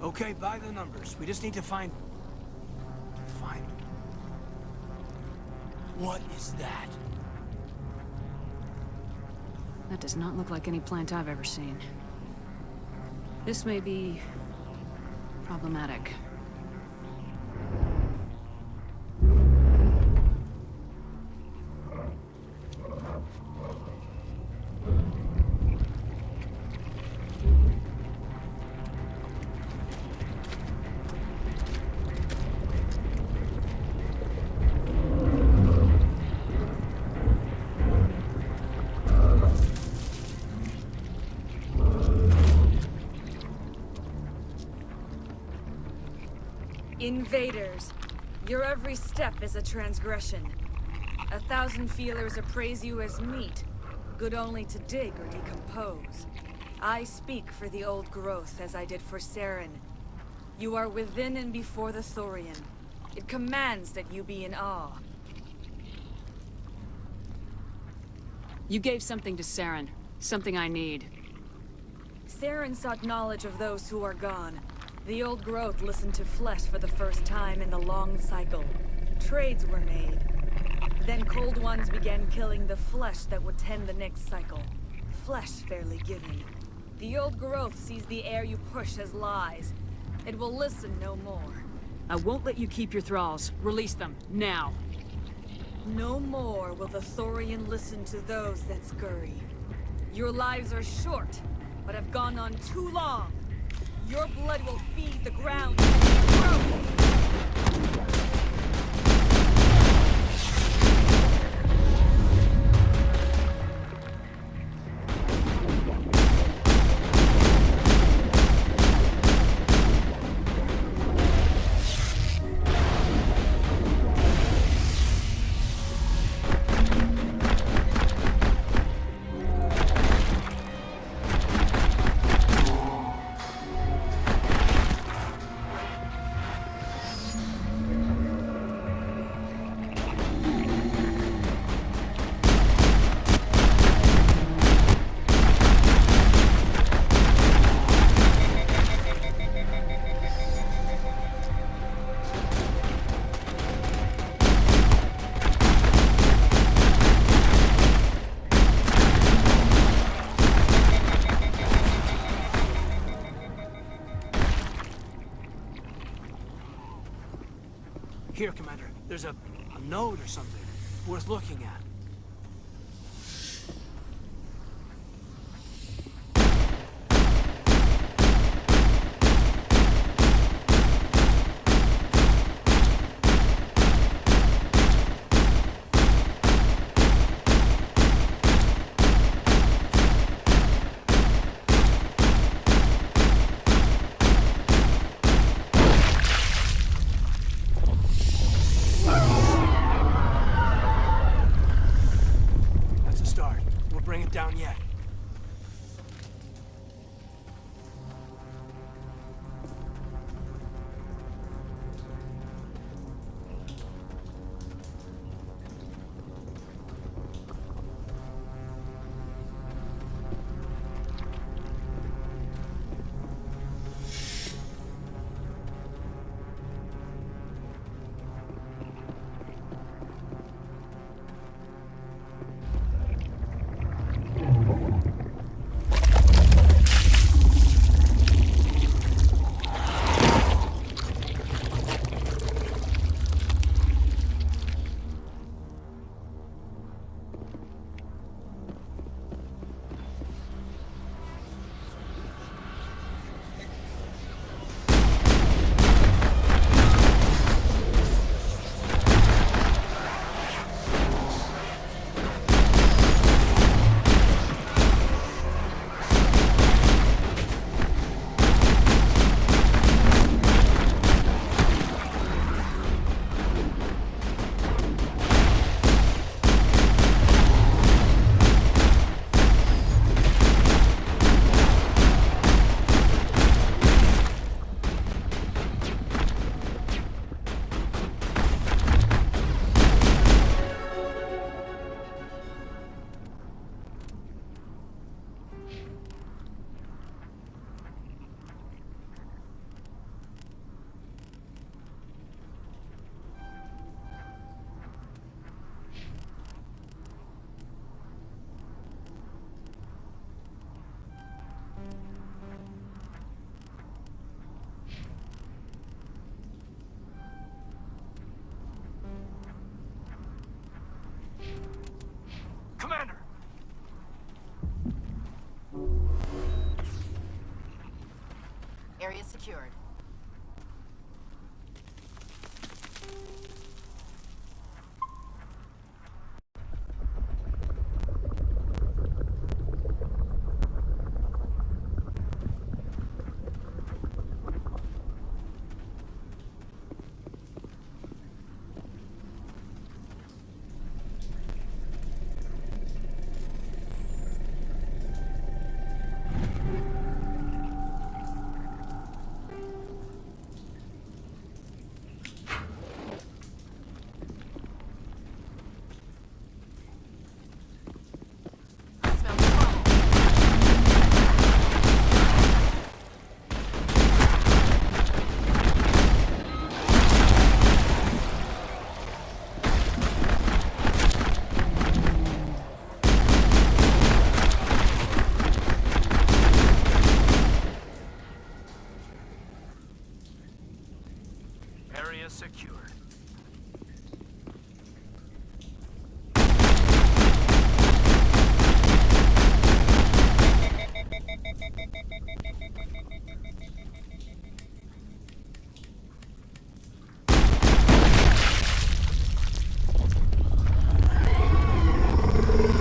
Okay, by the numbers. We just need to find... What is that? That does not look like any plant I've ever seen. This may be... problematic. Invaders, your every step is a transgression. 1,000 feelers appraise you as meat, good only to dig or decompose. I speak for the old growth as I did for Saren. You are within and before the Thorian. It commands that you be in awe. You gave something to Saren. Something I need. Saren sought knowledge of those who are gone. The old growth listened to flesh for the first time in the long cycle. Trades were made. Then cold ones began killing the flesh that would tend the next cycle. Flesh fairly given. The old growth sees the air you push as lies. It will listen no more. I won't let you keep your thralls. Release them, now. No more will the Thorian listen to those that scurry. Your lives are short, but have gone on too long. Your blood will feed the ground and grow. Here, Commander. There's a note or something worth looking at. Area secured. Smell the trouble. Area secured.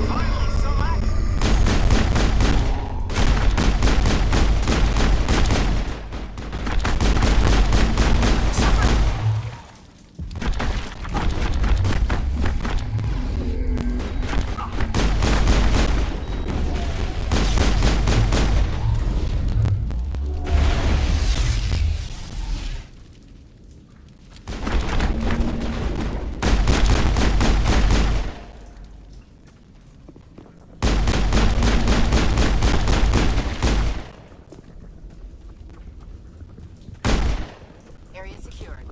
Finally, some action. Area secured.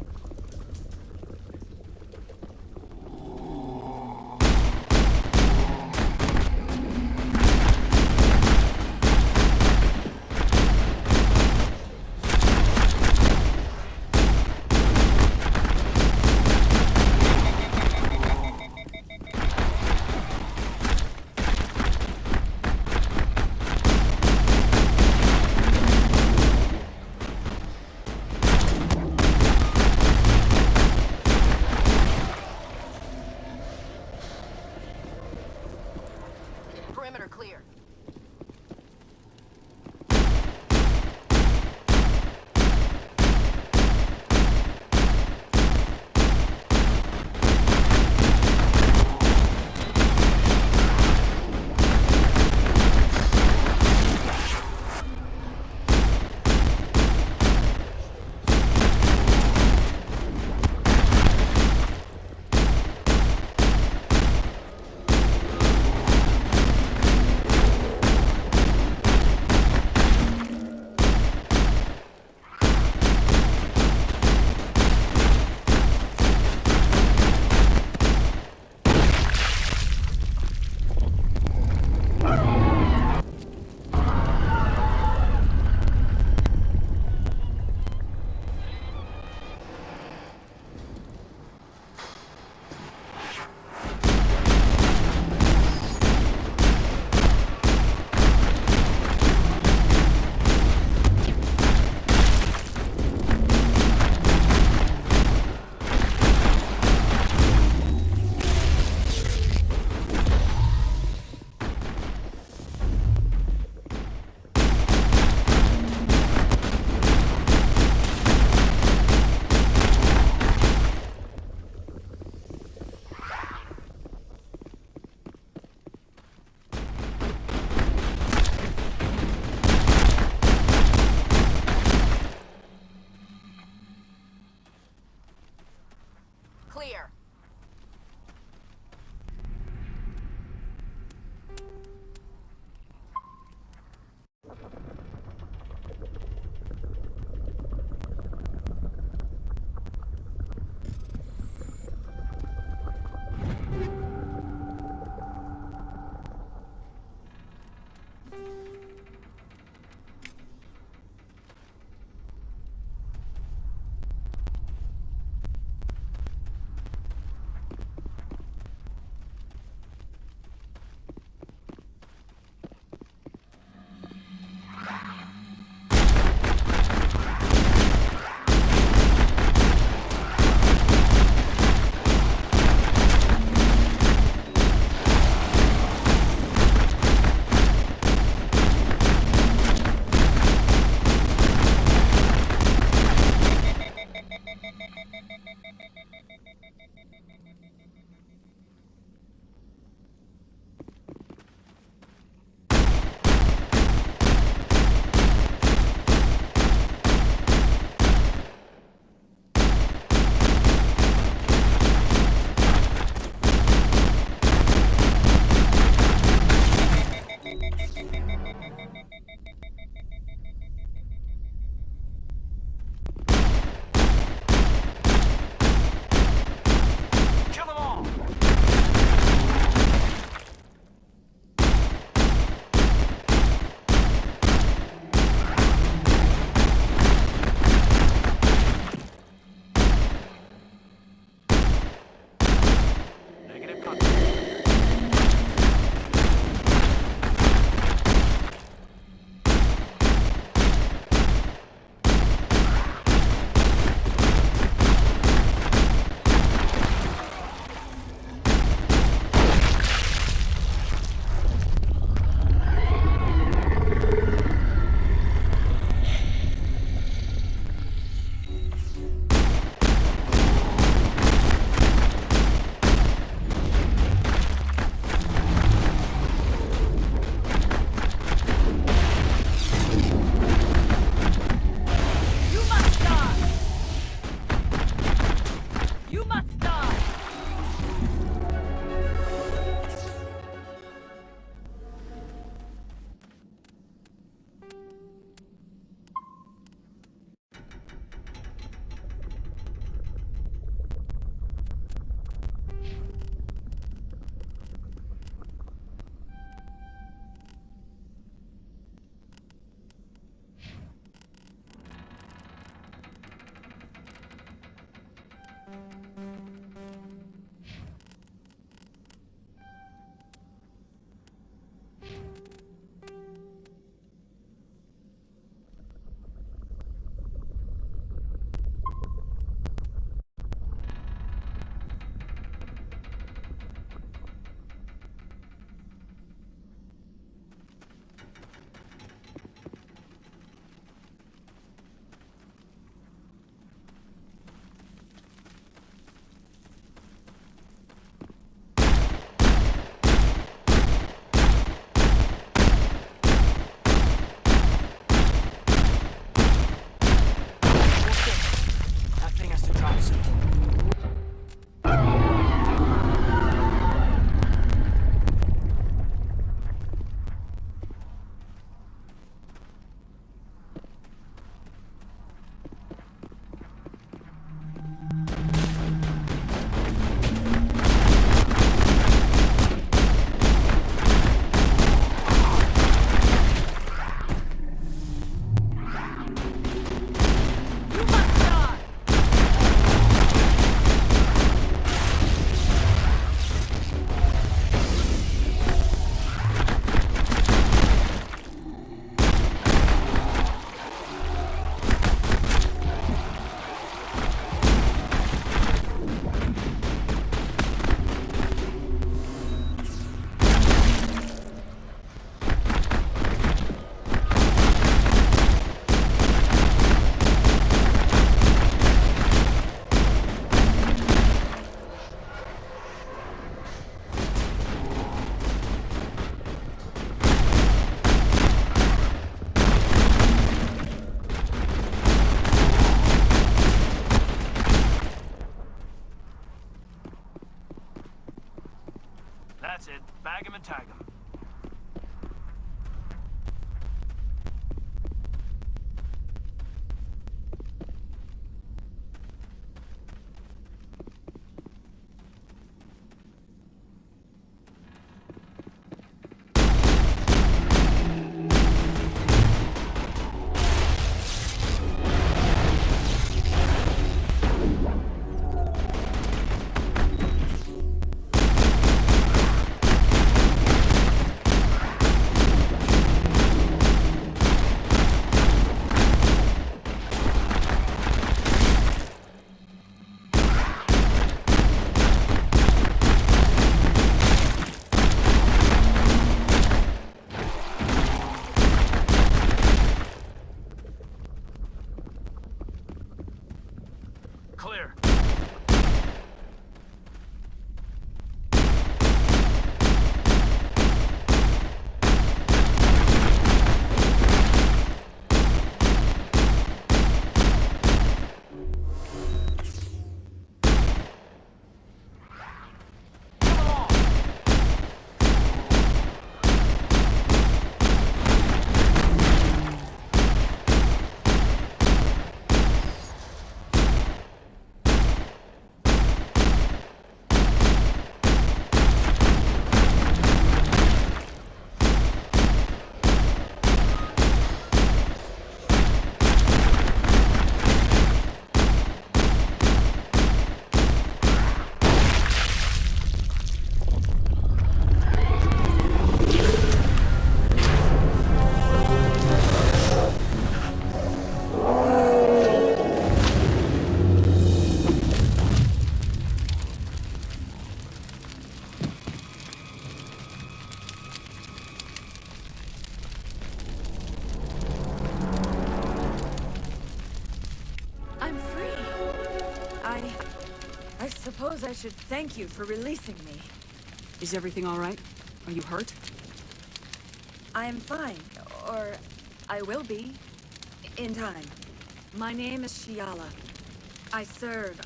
Tag him and tag him. Clear. I'm free. I suppose I should thank you for releasing me. Is everything all right? Are you hurt? I am fine, or I will be, in time. My name is Shiala. I served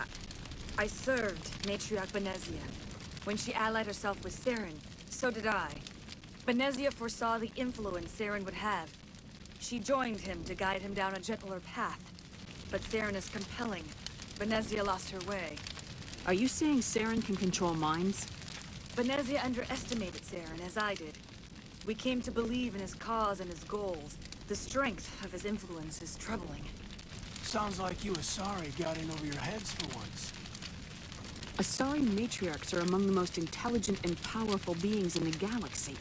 Matriarch Benezia. When she allied herself with Saren, so did I. Benezia foresaw the influence Saren would have. She joined him to guide him down a gentler path. But Saren is compelling. Benezia lost her way. Are you saying Saren can control minds? Benezia underestimated Saren, as I did. We came to believe in his cause and his goals. The strength of his influence is troubling. Sounds like you Asari got in over your heads for once. Asari matriarchs are among the most intelligent and powerful beings in the galaxy.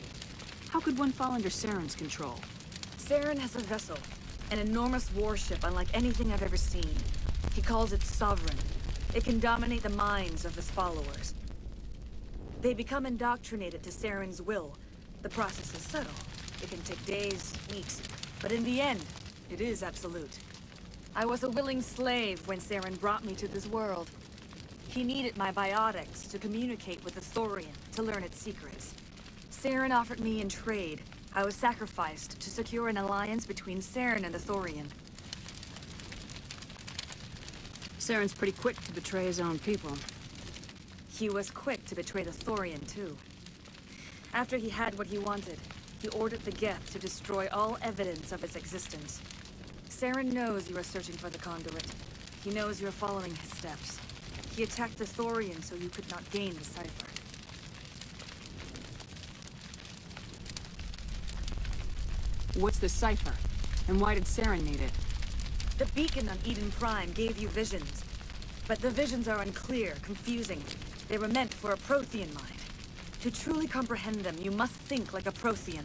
How could one fall under Saren's control? Saren has a vessel, an enormous warship unlike anything I've ever seen. He calls it Sovereign. It can dominate the minds of his followers. They become indoctrinated to Saren's will. The process is subtle. It can take days, weeks, but in the end, it is absolute. I was a willing slave when Saren brought me to this world. He needed my biotics to communicate with the Thorian, to learn its secrets. Saren offered me in trade. I was sacrificed to secure an alliance between Saren and the Thorian. Saren's pretty quick to betray his own people. He was quick to betray the Thorian, too. After he had what he wanted, he ordered the Geth to destroy all evidence of its existence. Saren knows you are searching for the conduit. He knows you are following his steps. He attacked the Thorian so you could not gain the cipher. What's the cipher? And why did Saren need it? The beacon on Eden Prime gave you visions. But the visions are unclear, confusing. They were meant for a Prothean mind. To truly comprehend them, you must think like a Prothean.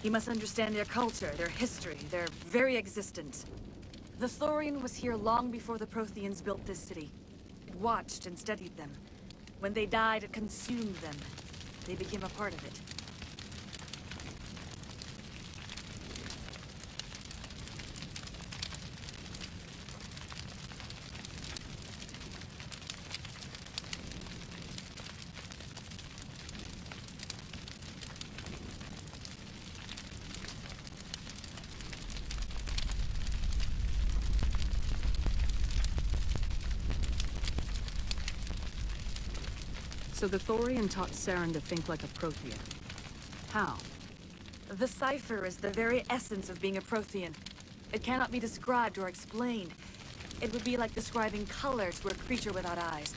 You must understand their culture, their history, their very existence. The Thorian was here long before the Protheans built this city. It watched and studied them. When they died, it consumed them. They became a part of it. So the Thorian taught Saren to think like a Prothean. How? The cipher is the very essence of being a Prothean. It cannot be described or explained. It would be like describing color to a creature without eyes.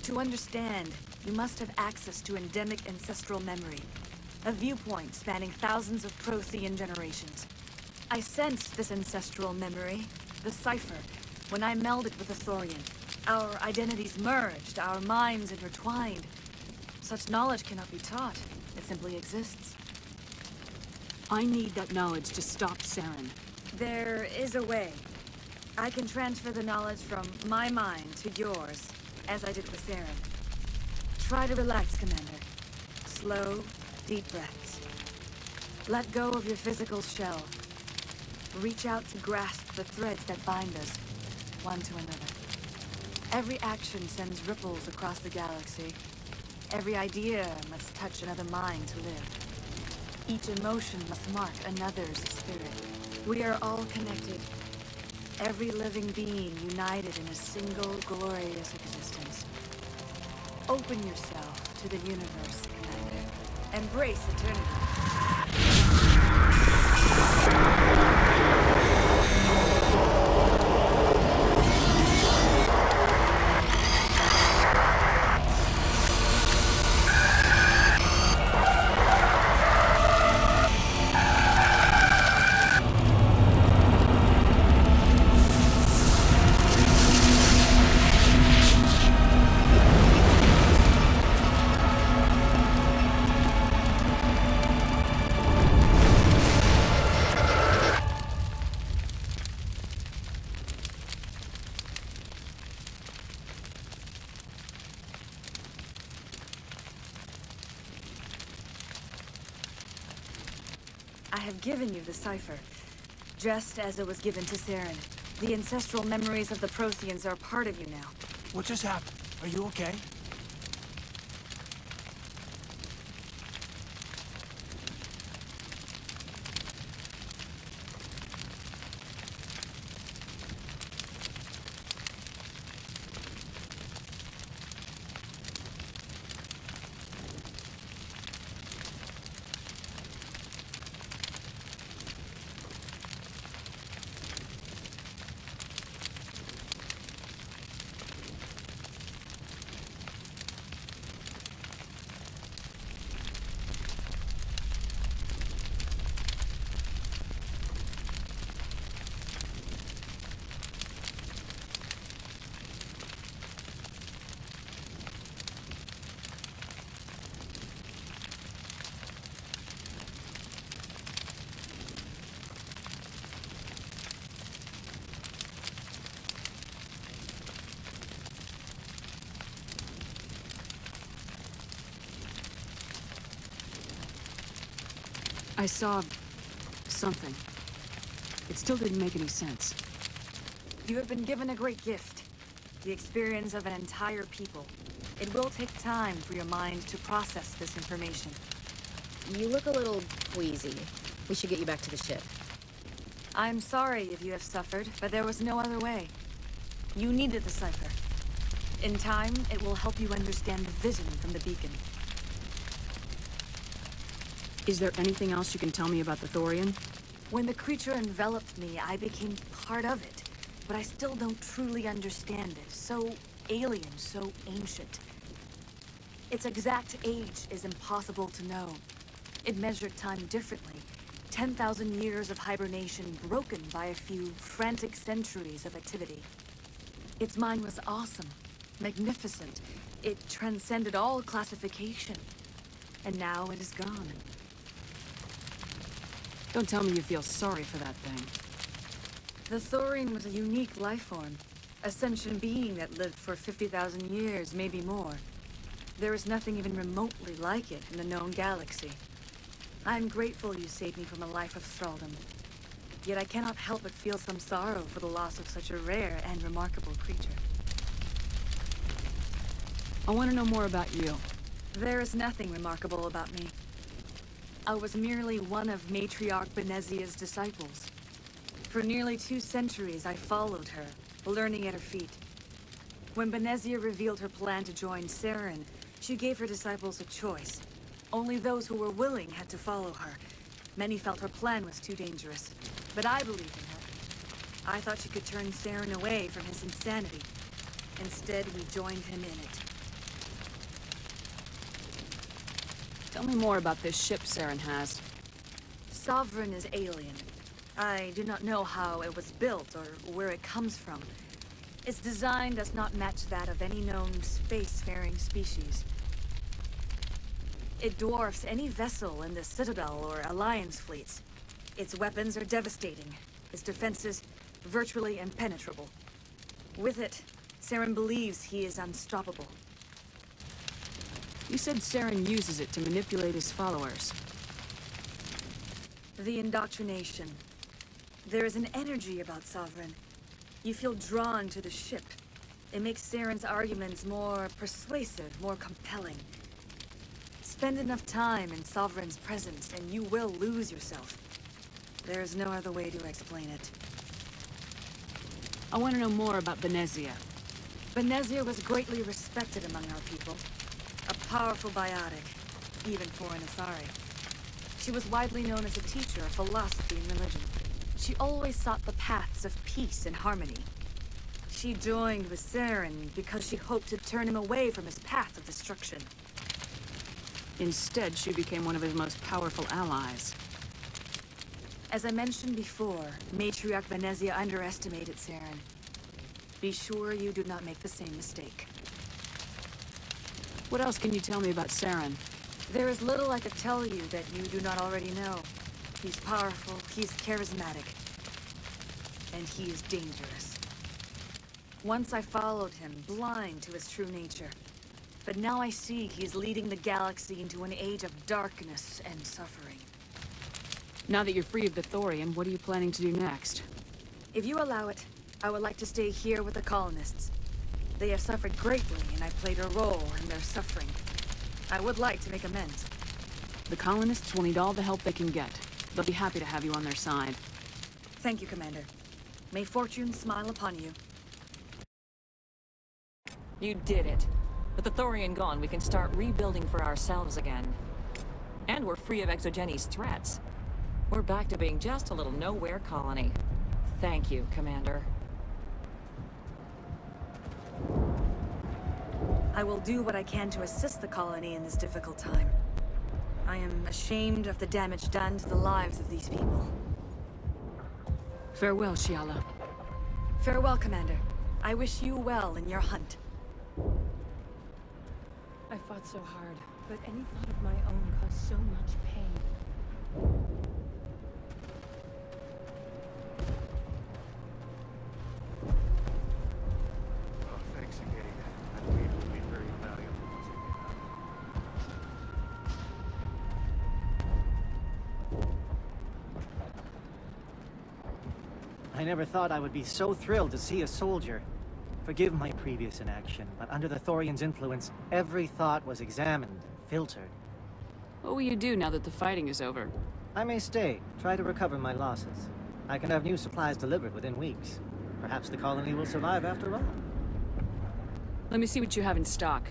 To understand, you must have access to endemic ancestral memory, a viewpoint spanning thousands of Prothean generations. I sensed this ancestral memory, the cipher, when I melded with the Thorian. Our identities merged, our minds intertwined. Such knowledge cannot be taught. It simply exists. I need that knowledge to stop Saren. There is a way. I can transfer the knowledge from my mind to yours, as I did with Saren. Try to relax, Commander. Slow, deep breaths. Let go of your physical shell. Reach out to grasp the threads that bind us, one to another. Every action sends ripples across the galaxy. Every idea must touch another mind to live. Each emotion must mark another's spirit. We are all connected. Every living being united in a single glorious existence. Open yourself to the universe, Commander. Embrace eternity. I have given you the cipher, just as it was given to Saren. The ancestral memories of the Protheans are part of you now. What just happened? Are you okay? I saw something. It still didn't make any sense. You have been given a great gift. The experience of an entire people. It will take time for your mind to process this information. You look a little queasy. We should get you back to the ship. I'm sorry if you have suffered, but there was no other way. You needed the cipher. In time, it will help you understand the vision from the beacon. Is there anything else you can tell me about the Thorian? When the creature enveloped me, I became part of it. But I still don't truly understand it. So alien, so ancient. Its exact age is impossible to know. It measured time differently. 10,000 years of hibernation broken by a few frantic centuries of activity. Its mind was awesome, magnificent. It transcended all classification. And now it is gone. Don't tell me you feel sorry for that thing. The Thorian was a unique life form. A sentient being that lived for 50,000 years, maybe more. There is nothing even remotely like it in the known galaxy. I'm grateful you saved me from a life of thraldom. Yet I cannot help but feel some sorrow for the loss of such a rare and remarkable creature. I want to know more about you. There is nothing remarkable about me. I was merely one of Matriarch Benezia's disciples. For nearly 2 centuries, I followed her, learning at her feet. When Benezia revealed her plan to join Saren, she gave her disciples a choice. Only those who were willing had to follow her. Many felt her plan was too dangerous. But I believed in her. I thought she could turn Saren away from his insanity. Instead, we joined him in it. Tell me more about this ship Saren has. Sovereign is alien. I do not know how it was built or where it comes from. Its design does not match that of any known spacefaring species. It dwarfs any vessel in the Citadel or Alliance fleets. Its weapons are devastating. Its defenses virtually impenetrable. With it, Saren believes he is unstoppable. You said Saren uses it to manipulate his followers. The indoctrination. There is an energy about Sovereign. You feel drawn to the ship. It makes Saren's arguments more persuasive, more compelling. Spend enough time in Sovereign's presence, and you will lose yourself. There is no other way to explain it. I want to know more about Benezia. Benezia was greatly respected among our people. A powerful biotic, even for an Asari. She was widely known as a teacher of philosophy and religion. She always sought the paths of peace and harmony. She joined with Saren because she hoped to turn him away from his path of destruction. Instead, she became one of his most powerful allies. As I mentioned before, Matriarch Benezia underestimated Saren. Be sure you do not make the same mistake. What else can you tell me about Saren? There is little I could tell you that you do not already know. He's powerful, he's charismatic, and he is dangerous. Once I followed him, blind to his true nature. But now I see he's leading the galaxy into an age of darkness and suffering. Now that you're free of the Thorian, what are you planning to do next? If you allow it, I would like to stay here with the colonists. They have suffered greatly, and I played a role in their suffering. I would like to make amends. The colonists will need all the help they can get. They'll be happy to have you on their side. Thank you, Commander. May fortune smile upon you. You did it. With the Thorian gone, we can start rebuilding for ourselves again. And we're free of Exogeni's threats. We're back to being just a little nowhere colony. Thank you, Commander. I will do what I can to assist the colony in this difficult time. I am ashamed of the damage done to the lives of these people. Farewell, Shiala. Farewell, Commander. I wish you well in your hunt. I fought so hard, but any thought of my own caused so much pain. Oh, thanks again. That lead will be very valuable once I never thought I would be so thrilled to see a soldier. Forgive my previous inaction, but under the Thorian's influence, every thought was examined and filtered. What will you do now that the fighting is over? I may stay, try to recover my losses. I can have new supplies delivered within weeks. Perhaps the colony will survive after all. Let me see what you have in stock.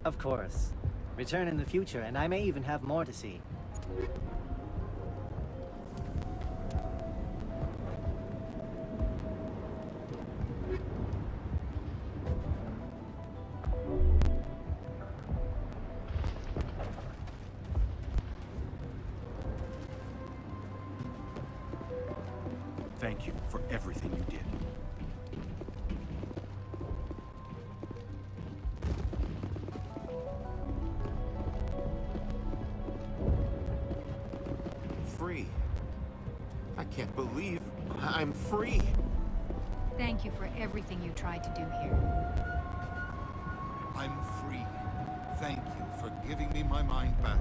Of course. Return in the future, and I may even have more to see. Thank you for everything you did. Free. I can't believe I'm free. Thank you for everything you tried to do here. I'm free. Thank you for giving me my mind back.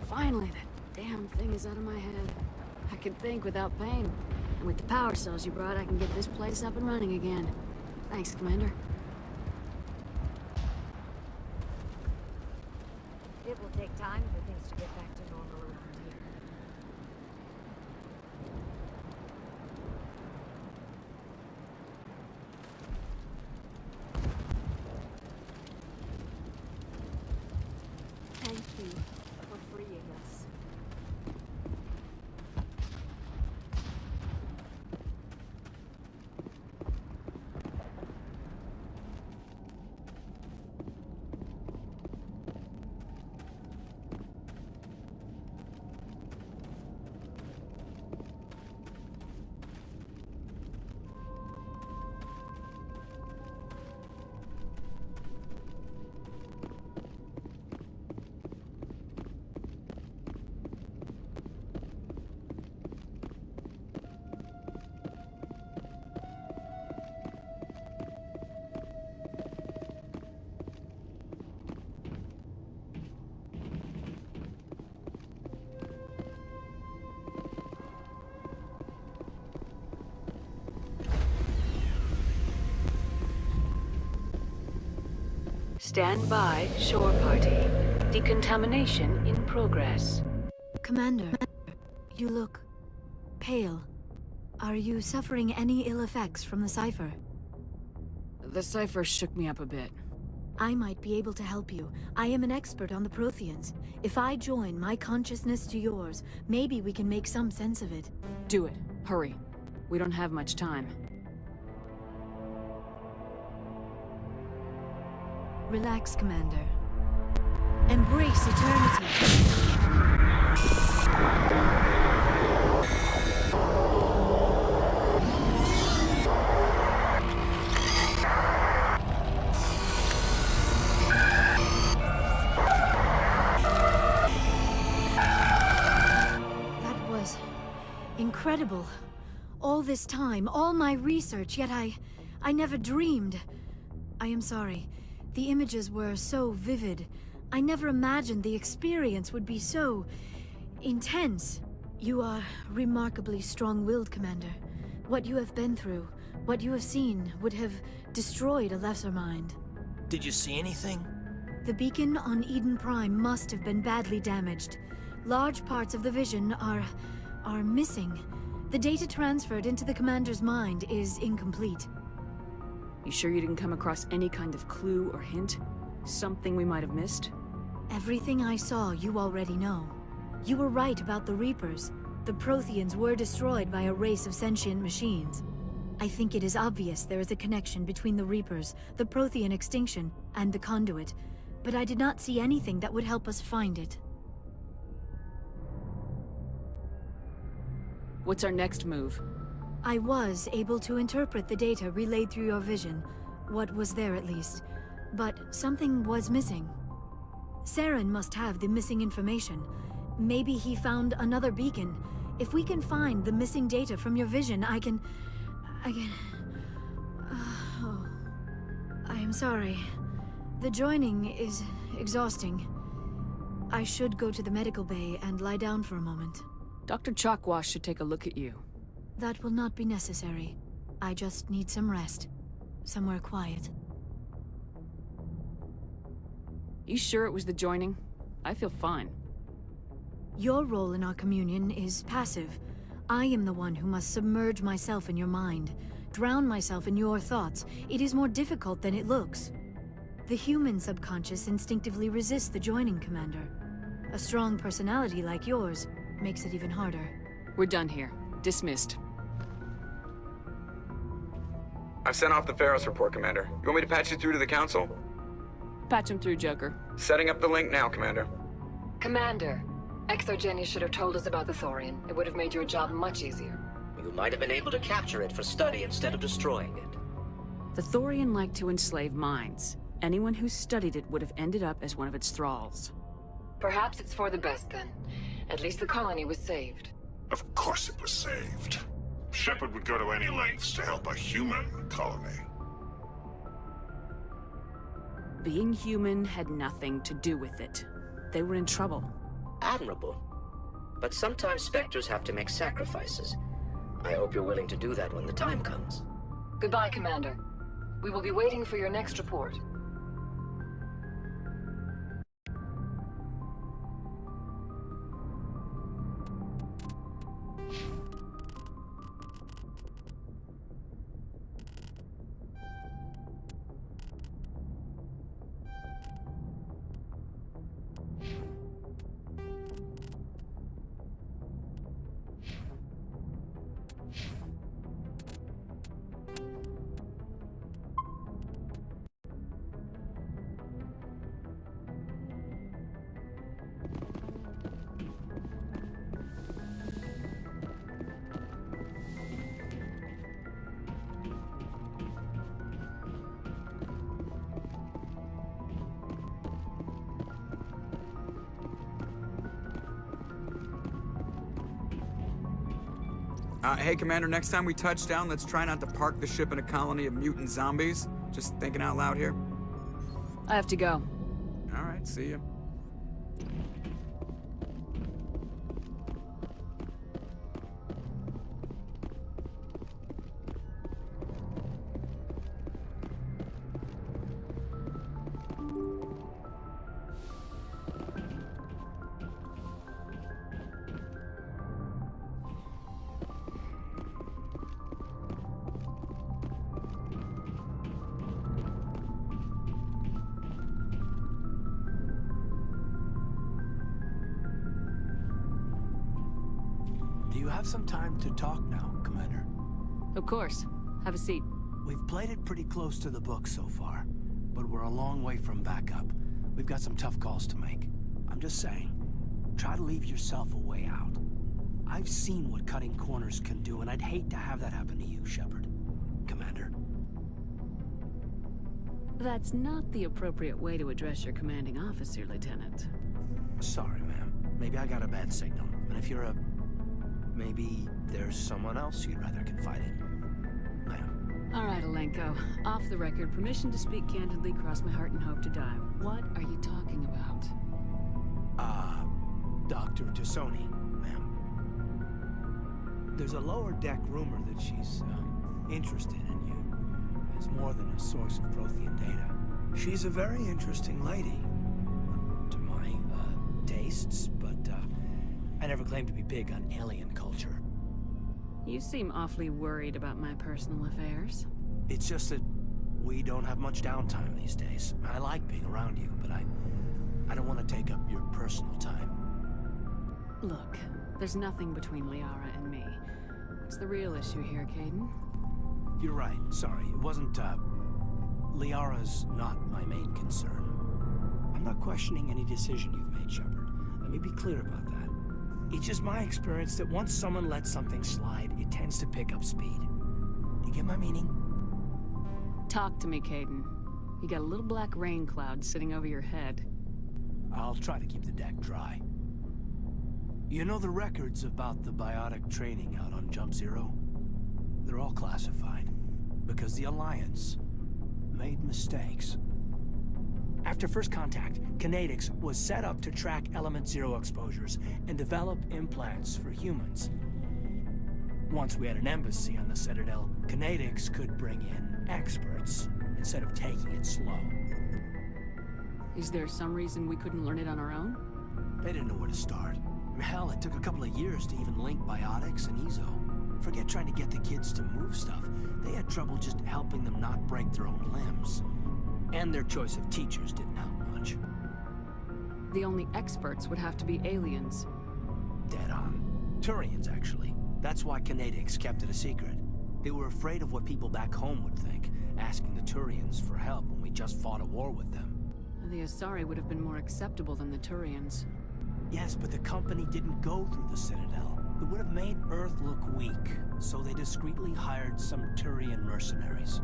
Finally, that damn thing is out of my head. I can think without pain. And with the power cells you brought, I can get this place up and running again. Thanks, Commander. Time for things to get back to normal around here. Thank you for freeing us. Stand by, shore party. Decontamination in progress. Commander, you look pale. Are you suffering any ill effects from the cipher? The cipher shook me up a bit. I might be able to help you. I am an expert on the Protheans. If I join my consciousness to yours, maybe we can make some sense of it. Do it. Hurry. We don't have much time. Relax, Commander. Embrace eternity. That was incredible. All this time, all my research, yet I never dreamed. I am sorry. The images were so vivid. I never imagined the experience would be so intense. You are remarkably strong-willed, Commander. What you have been through, what you have seen, would have destroyed a lesser mind. Did you see anything? The beacon on Eden Prime must have been badly damaged. Large parts of the vision are missing. The data transferred into the Commander's mind is incomplete. You sure you didn't come across any kind of clue or hint? Something we might have missed? Everything I saw, you already know. You were right about the Reapers. The Protheans were destroyed by a race of sentient machines. I think it is obvious there is a connection between the Reapers, the Prothean extinction, and the Conduit, but I did not see anything that would help us find it. What's our next move? I was able to interpret the data relayed through your vision, what was there at least, but something was missing. Saren must have the missing information. Maybe he found another beacon. If we can find the missing data from your vision, I can... Oh, I am sorry. The joining is exhausting. I should go to the medical bay and lie down for a moment. Dr. Chalkwash should take a look at you. That will not be necessary. I just need some rest. Somewhere quiet. You sure it was the joining? I feel fine. Your role in our communion is passive. I am the one who must submerge myself in your mind, drown myself in your thoughts. It is more difficult than it looks. The human subconscious instinctively resists the joining, Commander. A strong personality like yours makes it even harder. We're done here. Dismissed. I've sent off the Pharos report, Commander. You want me to patch you through to the Council? Patch him through, Joker. Setting up the link now, Commander. Commander, Exogeny should have told us about the Thorian. It would have made your job much easier. You might have been able to capture it for study instead of destroying it. The Thorian like to enslave minds. Anyone who studied it would have ended up as one of its thralls. Perhaps it's for the best then. At least the colony was saved. Of course it was saved. Shepard would go to any lengths to help a human colony. Being human had nothing to do with it. They were in trouble. Admirable. But sometimes Spectres have to make sacrifices. I hope you're willing to do that when the time comes. Goodbye, Commander. We will be waiting for your next report. Hey, Commander, next time we touch down, let's try not to park the ship in a colony of mutant zombies. Just thinking out loud here. I have to go. All right, see ya. Do you have some time to talk now, Commander? Of course. Have a seat. We've played it pretty close to the book so far, but we're a long way from backup. We've got some tough calls to make. I'm just saying, try to leave yourself a way out. I've seen what cutting corners can do, and I'd hate to have that happen to you, Shepard. Commander. That's not the appropriate way to address your commanding officer, Lieutenant. Sorry, ma'am. Maybe I got a bad signal. And if you're maybe there's someone else you'd rather confide in. Ma'am. All right, Alenko. Off the record, permission to speak candidly, cross my heart and hope to die. What are you talking about? Dr. Tassoni, ma'am. There's a lower deck rumor that she's, interested in you as more than a source of Prothean data. She's a very interesting lady. To my, tastes, but, I never claimed to be big on alien culture. You seem awfully worried about my personal affairs. It's just that we don't have much downtime these days. I like being around you, but I don't want to take up your personal time. Look, there's nothing between Liara and me. What's the real issue here, Caden? You're right. Sorry. It wasn't, Liara's not my main concern. I'm not questioning any decision you've made, Shepard. Let me be clear about that. It's just my experience that once someone lets something slide, it tends to pick up speed. Do you get my meaning? Talk to me, Caden. You got a little black rain cloud sitting over your head. I'll try to keep the deck dry. You know the records about the biotic training out on Jump Zero? They're all classified, because the Alliance made mistakes. After first contact, Kinetics was set up to track Element Zero exposures and develop implants for humans. Once we had an embassy on the Citadel, Kinetics could bring in experts instead of taking it slow. Is there some reason we couldn't learn it on our own? They didn't know where to start. Hell, it took a couple of years to even link biotics and Ezo. Forget trying to get the kids to move stuff. They had trouble just helping them not break their own limbs. And their choice of teachers didn't help much. The only experts would have to be aliens. Dead on. Turians, actually. That's why Kinetics kept it a secret. They were afraid of what people back home would think, asking the Turians for help when we just fought a war with them. The Asari would have been more acceptable than the Turians. Yes, but the company didn't go through the Citadel. It would have made Earth look weak, so they discreetly hired some Turian mercenaries.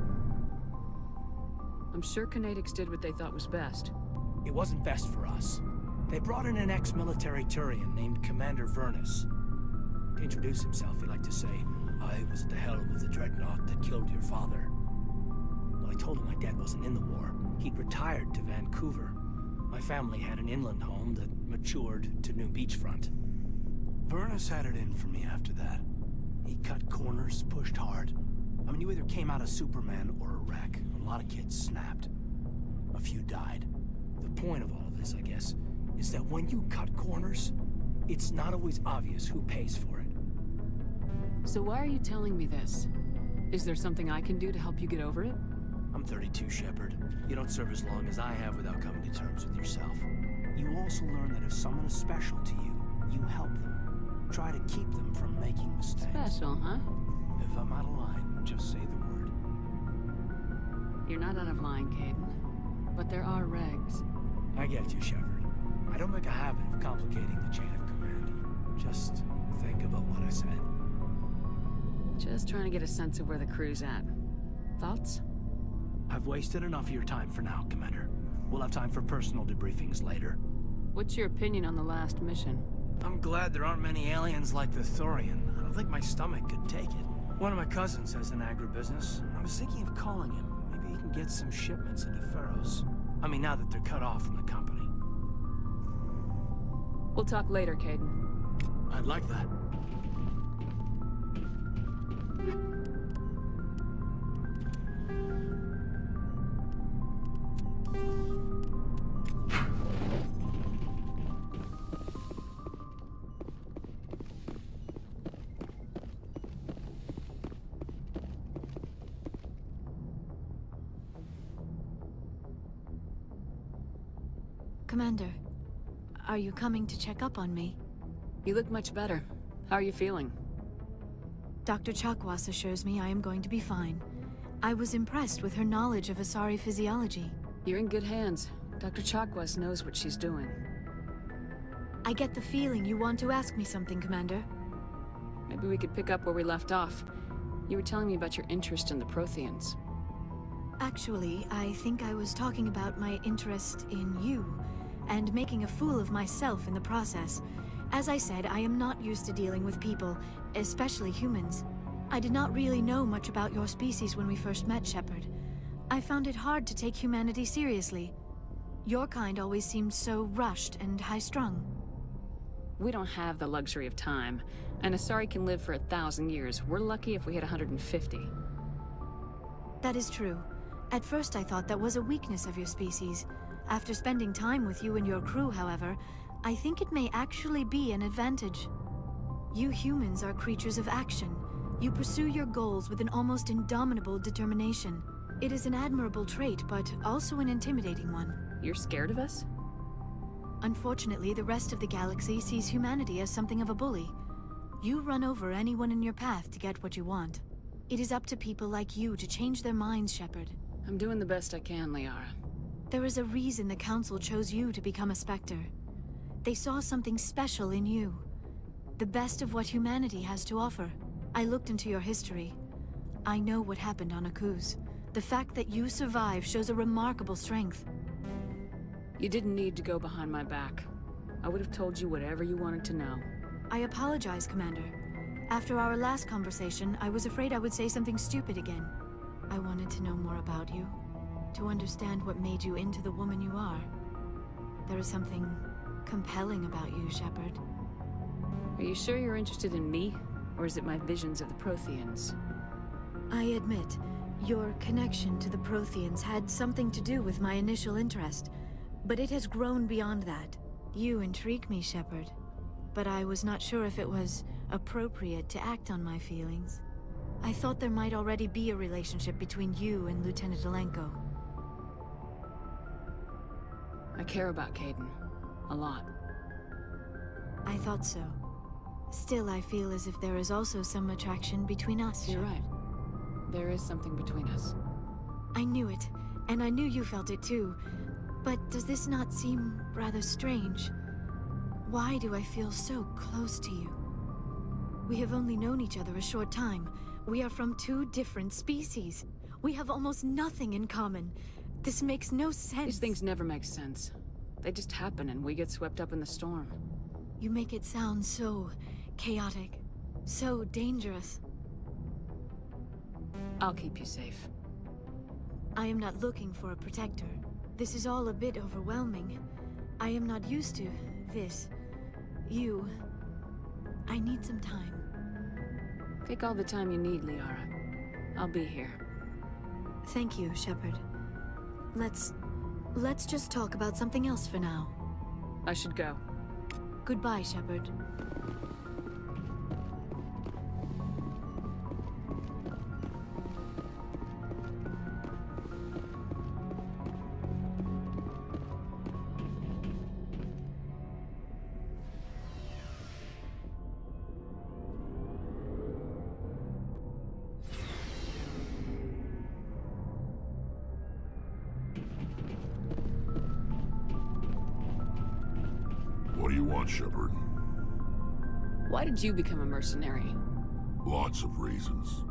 I'm sure Kinetics did what they thought was best. It wasn't best for us. They brought in an ex-military Turian named Commander Vernus. To introduce himself, he liked to say, "I was at the helm of the dreadnought that killed your father." Well, I told him my dad wasn't in the war. He'd retired to Vancouver. My family had an inland home that matured to new beachfront. Vernus had it in for me after that. He cut corners, pushed hard. I mean, you either came out a Superman or a wreck. A lot of kids snapped. A few died. The point of all of this, I guess, is that when you cut corners, it's not always obvious who pays for it. So why are you telling me this? Is there something I can do to help you get over it? I'm 32, Shepard. You don't serve as long as I have without coming to terms with yourself. You also learn that if someone is special to you, you help them. Try to keep them from making mistakes. Special, huh? If I'm out of line, just say the word. You're not out of line, Caden. But there are regs. I get you, Shepard. I don't make a habit of complicating the chain of command. Just think about what I said. Just trying to get a sense of where the crew's at. Thoughts? I've wasted enough of your time for now, Commander. We'll have time for personal debriefings later. What's your opinion on the last mission? I'm glad there aren't many aliens like the Thorian. don't think my stomach could take it. One of my cousins has an agribusiness. I was thinking of calling him. Maybe he can get some shipments into Pharaohs. I mean, now that they're cut off from the company. We'll talk later, Caden. I'd like that. Commander, are you coming to check up on me? You look much better. How are you feeling? Dr. Chakwas assures me I am going to be fine. I was impressed with her knowledge of Asari physiology. You're in good hands. Dr. Chakwas knows what she's doing. I get the feeling you want to ask me something, Commander. Maybe we could pick up where we left off. You were telling me about your interest in the Protheans. Actually, I think I was talking about my interest in you, and making a fool of myself in the process. As I said, I am not used to dealing with people, especially humans. I did not really know much about your species when we first met, Shepard. I found it hard to take humanity seriously. Your kind always seemed so rushed and high-strung. We don't have the luxury of time. An Asari can live for 1,000 years. We're lucky if we hit 150. That is true. At first I thought that was a weakness of your species. After spending time with you and your crew, however, I think it may actually be an advantage. You humans are creatures of action. You pursue your goals with an almost indomitable determination. It is an admirable trait, but also an intimidating one. You're scared of us? Unfortunately, the rest of the galaxy sees humanity as something of a bully. You run over anyone in your path to get what you want. It is up to people like you to change their minds, Shepard. I'm doing the best I can, Liara. There is a reason the Council chose you to become a Spectre. They saw something special in you. The best of what humanity has to offer. I looked into your history. I know what happened on Akuz. The fact that you survived shows a remarkable strength. You didn't need to go behind my back. I would have told you whatever you wanted to know. I apologize, Commander. After our last conversation, I was afraid I would say something stupid again. I wanted to know more about you. To understand what made you into the woman you are. There is something compelling about you, Shepard. Are you sure you're interested in me? Or is it my visions of the Protheans? I admit, your connection to the Protheans had something to do with my initial interest, but it has grown beyond that. You intrigue me, Shepard, but I was not sure if it was appropriate to act on my feelings. I thought there might already be a relationship between you and Lieutenant Alenko. I care about Caden. A lot. I thought so. Still, I feel as if there is also some attraction between us. You're right. There is something between us. I knew it, and I knew you felt it too. But does this not seem rather strange? Why do I feel so close to you? We have only known each other a short time. We are from two different species. We have almost nothing in common. This makes no sense. These things never make sense. They just happen and we get swept up in the storm. You make it sound so chaotic, so dangerous. I'll keep you safe. I am not looking for a protector. This is all a bit overwhelming. I am not used to this. You... I need some time. Take all the time you need, Liara. I'll be here. Thank you, Shepard. Let's just talk about something else for now. I should go. Goodbye, Shepard. What do you want, Shepard? Why did you become a mercenary? Lots of reasons.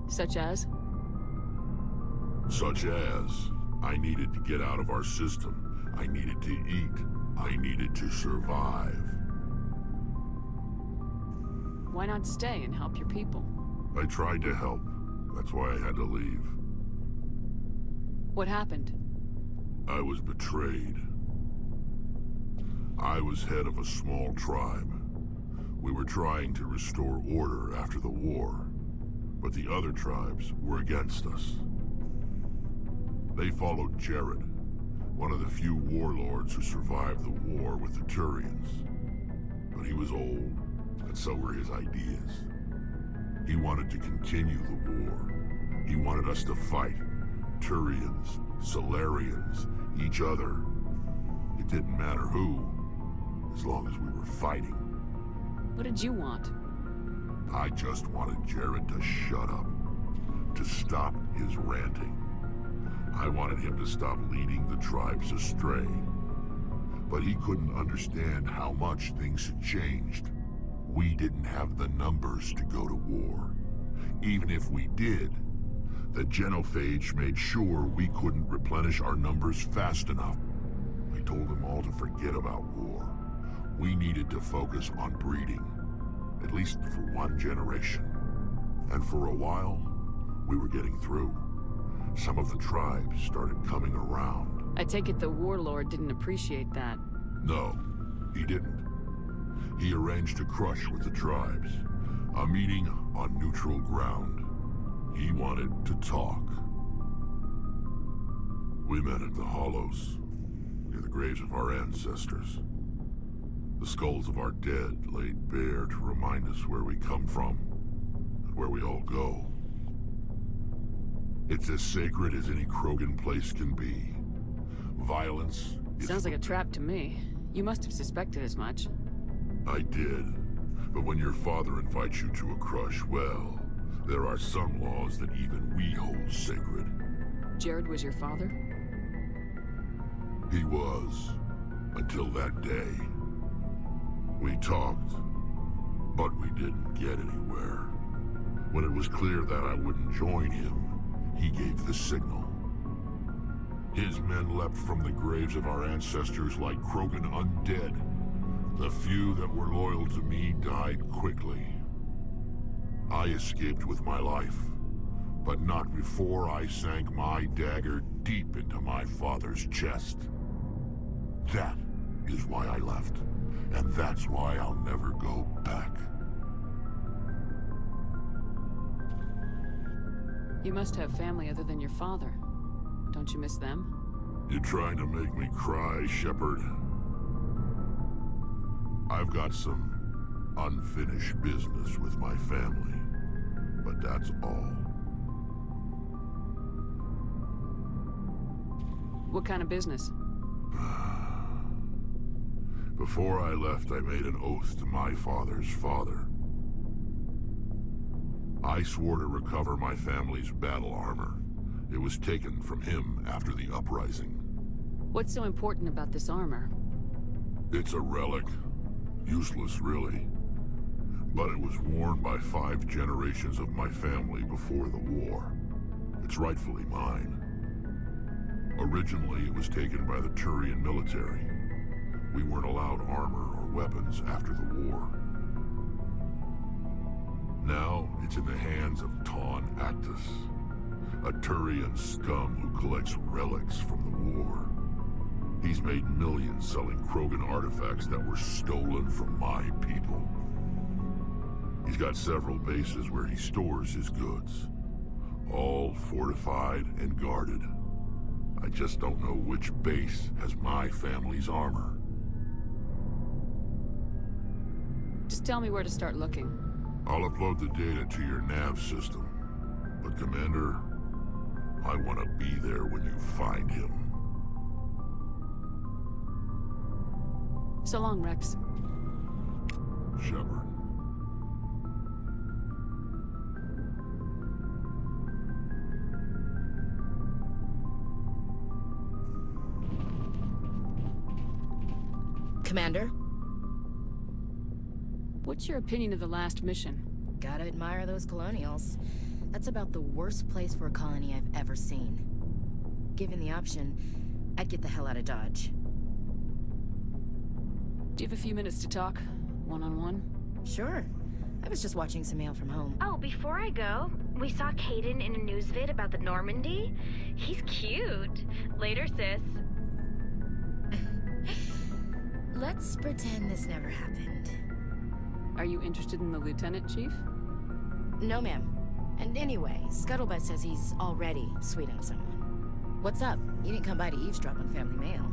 Such as? Such as, I needed to get out of our system. I needed to eat. I needed to survive. Why not stay and help your people? I tried to help. That's why I had to leave. What happened? I was betrayed. I was head of a small tribe. We were trying to restore order after the war, but the other tribes were against us. They followed Jared, one of the few warlords who survived the war with the Turians. But he was old, and so were his ideas. He wanted to continue the war. He wanted us to fight. Turians, Solarians, each other. It didn't matter who, as long as we were fighting. What did you want? I just wanted Jared to shut up, to stop his ranting. I wanted him to stop leading the tribes astray. But he couldn't understand how much things had changed. We didn't have the numbers to go to war. Even if we did, the genophage made sure we couldn't replenish our numbers fast enough. I told them all to forget about war. We needed to focus on breeding, at least for one generation. And for a while, we were getting through. Some of the tribes started coming around. I take it the warlord didn't appreciate that. No, he didn't. He arranged a crush with the tribes, a meeting on neutral ground. He wanted to talk. We met at the Hollows, near the graves of our ancestors. The skulls of our dead laid bare to remind us where we come from, and where we all go. It's as sacred as any Krogan place can be. Violence is... Sounds like a trap to me. You must have suspected as much. I did. But when your father invites you to a crush, well, there are some laws that even we hold sacred. Jared was your father? He was. Until that day. We talked, but we didn't get anywhere. When it was clear that I wouldn't join him, he gave the signal. His men leapt from the graves of our ancestors like Krogan undead. The few that were loyal to me died quickly. I escaped with my life, but not before I sank my dagger deep into my father's chest. That is why I left, and that's why I'll never go back. You must have family other than your father. Don't you miss them? You trying to make me cry, Shepard? I've got some unfinished business with my family, but that's all. What kind of business? Before I left, I made an oath to my father's father. I swore to recover my family's battle armor. It was taken from him after the uprising. What's so important about this armor? It's a relic. Useless, really. But it was worn by 5 generations of my family before the war. It's rightfully mine. Originally, it was taken by the Turian military. We weren't allowed armor or weapons after the war. Now, it's in the hands of Taun Actus, a Turian scum who collects relics from the war. He's made millions selling Krogan artifacts that were stolen from my people. He's got several bases where he stores his goods, all fortified and guarded. I just don't know which base has my family's armor. Just tell me where to start looking. I'll upload the data to your nav system. But Commander, I want to be there when you find him. So long, Rex. Shepard. Commander? What's your opinion of the last mission? Gotta admire those colonials. That's about the worst place for a colony I've ever seen. Given the option, I'd get the hell out of Dodge. Do you have a few minutes to talk? One-on-one? Sure. I was just watching some mail from home. Oh, before I go, we saw Caden in a news vid about the Normandy. He's cute. Later, sis. Let's pretend this never happened. Are you interested in the lieutenant, Chief? No, ma'am. And anyway, Scuttlebutt says he's already sweet on someone. What's up? You didn't come by to eavesdrop on family mail.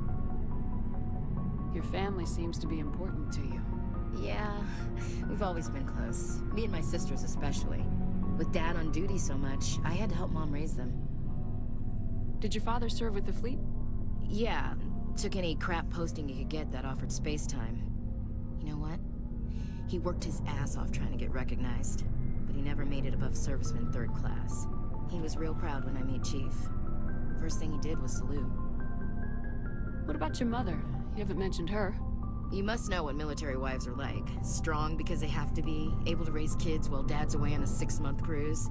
Your family seems to be important to you. Yeah, we've always been close. Me and my sisters especially. With Dad on duty so much, I had to help Mom raise them. Did your father serve with the fleet? Yeah, took any crap posting he could get that offered space time. You know what? He worked his ass off trying to get recognized, but he never made it above serviceman 3rd class. He was real proud when I met Chief. First thing he did was salute. What about your mother? You haven't mentioned her. You must know what military wives are like. Strong because they have to be, able to raise kids while Dad's away on a 6-month cruise.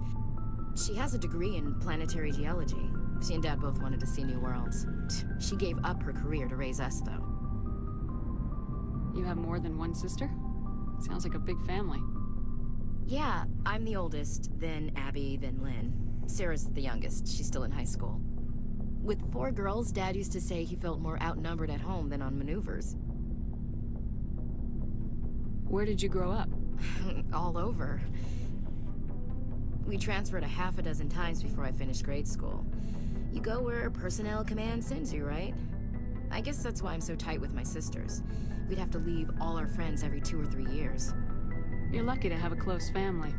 She has a degree in planetary geology. She and Dad both wanted to see new worlds. She gave up her career to raise us, though. You have more than one sister? Sounds like a big family. Yeah, I'm the oldest, then Abby, then Lynn. Sarah's the youngest. She's still in high school. With 4 girls, Dad used to say he felt more outnumbered at home than on maneuvers. Where did you grow up? All over. We transferred a half a dozen times before I finished grade school. You go where personnel command sends you, right? I guess that's why I'm so tight with my sisters. We'd have to leave all our friends every 2 or 3 years. You're lucky to have a close family.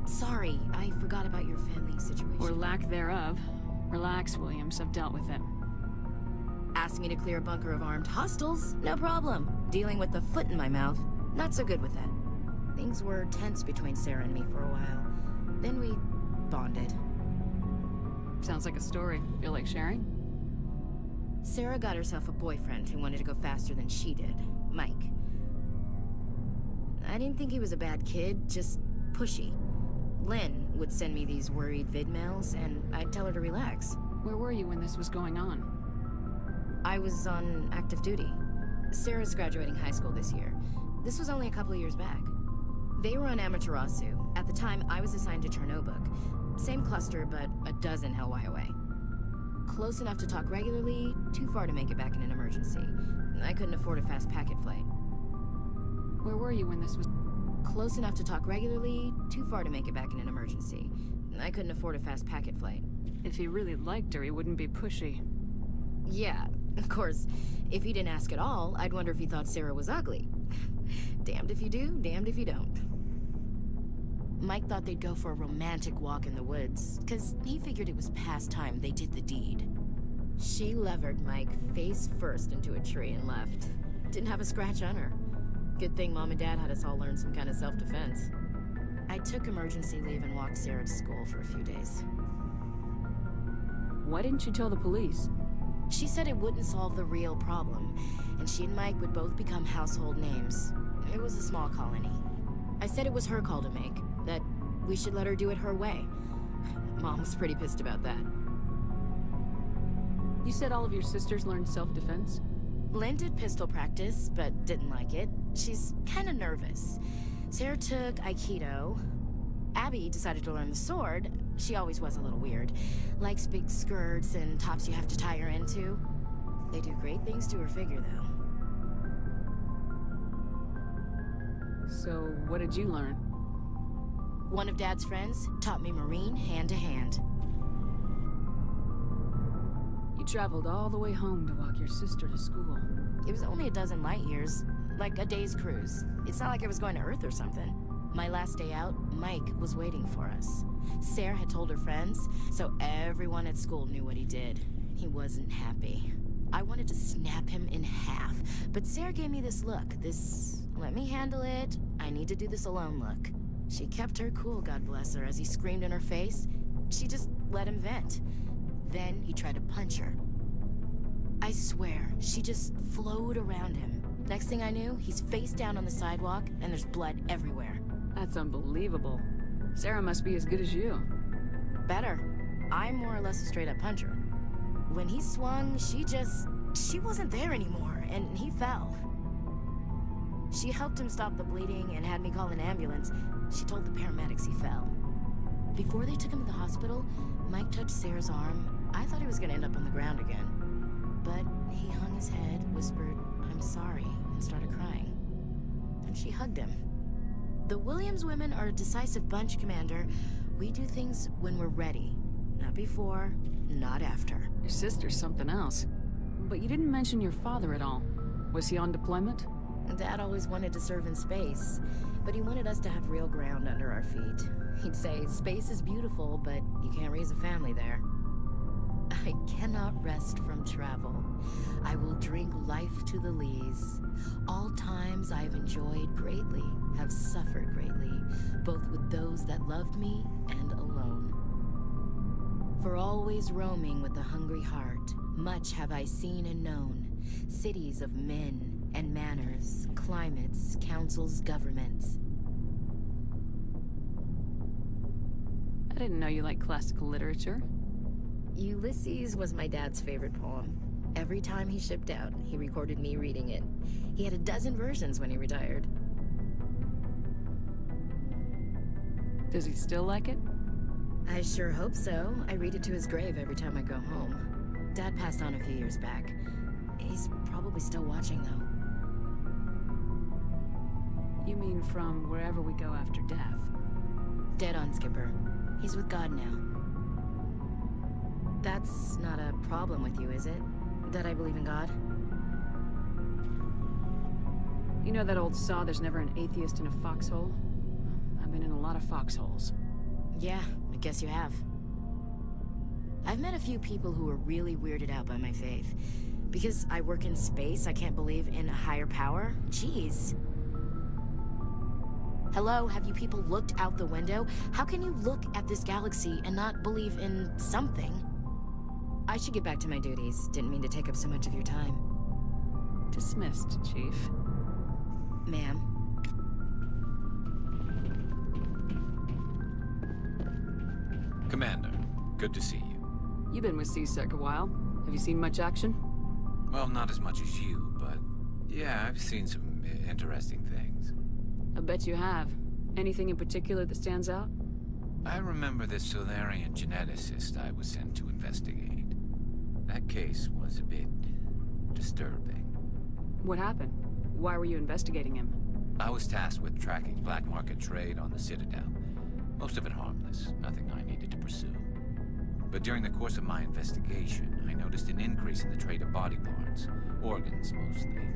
Sorry, I forgot about your family situation. Or lack thereof. Relax, Williams. I've dealt with it. Asked me to clear a bunker of armed hostiles? No problem. Dealing with the foot in my mouth? Not so good with that. Things were tense between Sarah and me for a while. Then we bonded. Sounds like a story. Feel like sharing? Sarah got herself a boyfriend who wanted to go faster than she did. Mike. I didn't think he was a bad kid, just pushy. Lynn would send me these worried vid mails, and I'd tell her to relax. Where were you when this was going on? I was on active duty. Sarah's graduating high school this year. This was only a couple of years back. They were on Amaterasu. At the time, I was assigned to Chernobog. Same cluster, but a dozen Hellwire away. Close enough to talk regularly, too far to make it back in an emergency. I couldn't afford a fast packet flight. Where were you when this was... Close enough to talk regularly, too far to make it back in an emergency. I couldn't afford a fast packet flight. If he really liked her, he wouldn't be pushy. Yeah, of course. If he didn't ask at all, I'd wonder if he thought Sarah was ugly. Damned if you do, damned if you don't. Mike thought they'd go for a romantic walk in the woods, because he figured it was past time they did the deed. She levered Mike face first into a tree and left. Didn't have a scratch on her. Good thing Mom and Dad had us all learn some kind of self-defense. I took emergency leave and walked Sarah to school for a few days. Why didn't you tell the police? She said it wouldn't solve the real problem, and she and Mike would both become household names. It was a small colony. I said it was her call to make, that we should let her do it her way. Mom was pretty pissed about that. You said all of your sisters learned self-defense? Lynn did pistol practice, but didn't like it. She's kind of nervous. Sarah took Aikido. Abby decided to learn the sword. She always was a little weird. Likes big skirts and tops you have to tie her into. They do great things to her figure, though. So, what did you learn? One of Dad's friends taught me Marine hand to hand. You traveled all the way home to walk your sister to school. It was only a dozen light years, like a day's cruise. It's not like I was going to Earth or something. My last day out, Mike was waiting for us. Sarah had told her friends, so everyone at school knew what he did. He wasn't happy. I wanted to snap him in half, but Sarah gave me this look, this let me handle it, I need to do this alone look. She kept her cool, God bless her, as he screamed in her face. She just let him vent. Then he tried to punch her. I swear, she just flowed around him. Next thing I knew, he's face down on the sidewalk, and there's blood everywhere. That's unbelievable. Sarah must be as good as you. Better. I'm more or less a straight-up puncher. When he swung, she wasn't there anymore, and he fell. She helped him stop the bleeding and had me call an ambulance. She told the paramedics he fell. Before they took him to the hospital, Mike touched Sarah's arm. I thought he was gonna end up on the ground again. But he hung his head, whispered, "I'm sorry," and started crying. And she hugged him. The Williams women are a decisive bunch, Commander. We do things when we're ready. Not before, not after. Your sister's something else. But you didn't mention your father at all. Was he on deployment? Dad always wanted to serve in space, but he wanted us to have real ground under our feet. He'd say, space is beautiful, but you can't raise a family there. I cannot rest from travel. I will drink life to the lees. All times I have enjoyed greatly, have suffered greatly, both with those that loved me and alone. For always roaming with a hungry heart, much have I seen and known, cities of men and manners, climates, councils, governments. I didn't know you liked classical literature. Ulysses was my dad's favorite poem. Every time he shipped out, he recorded me reading it. He had a dozen versions when he retired. Does he still like it? I sure hope so. I read it to his grave every time I go home. Dad passed on a few years back. He's probably still watching, though. You mean from wherever we go after death? Dead on, Skipper. He's with God now. That's not a problem with you, is it? That I believe in God? You know that old saw, there's never an atheist in a foxhole? I've been in a lot of foxholes. Yeah, I guess you have. I've met a few people who are really weirded out by my faith. Because I work in space, I can't believe in a higher power? Jeez. Hello, have you people looked out the window? How can you look at this galaxy and not believe in something? I should get back to my duties. Didn't mean to take up so much of your time. Dismissed, Chief. Ma'am. Commander, good to see you. You've been with C-Sec a while. Have you seen much action? Well, not as much as you, but yeah, I've seen some interesting things. I bet you have. Anything in particular that stands out? I remember this Solarian geneticist I was sent to investigate. That case was a bit disturbing. What happened? Why were you investigating him? I was tasked with tracking black market trade on the Citadel. Most of it harmless, nothing I needed to pursue. But during the course of my investigation, I noticed an increase in the trade of body parts, organs mostly.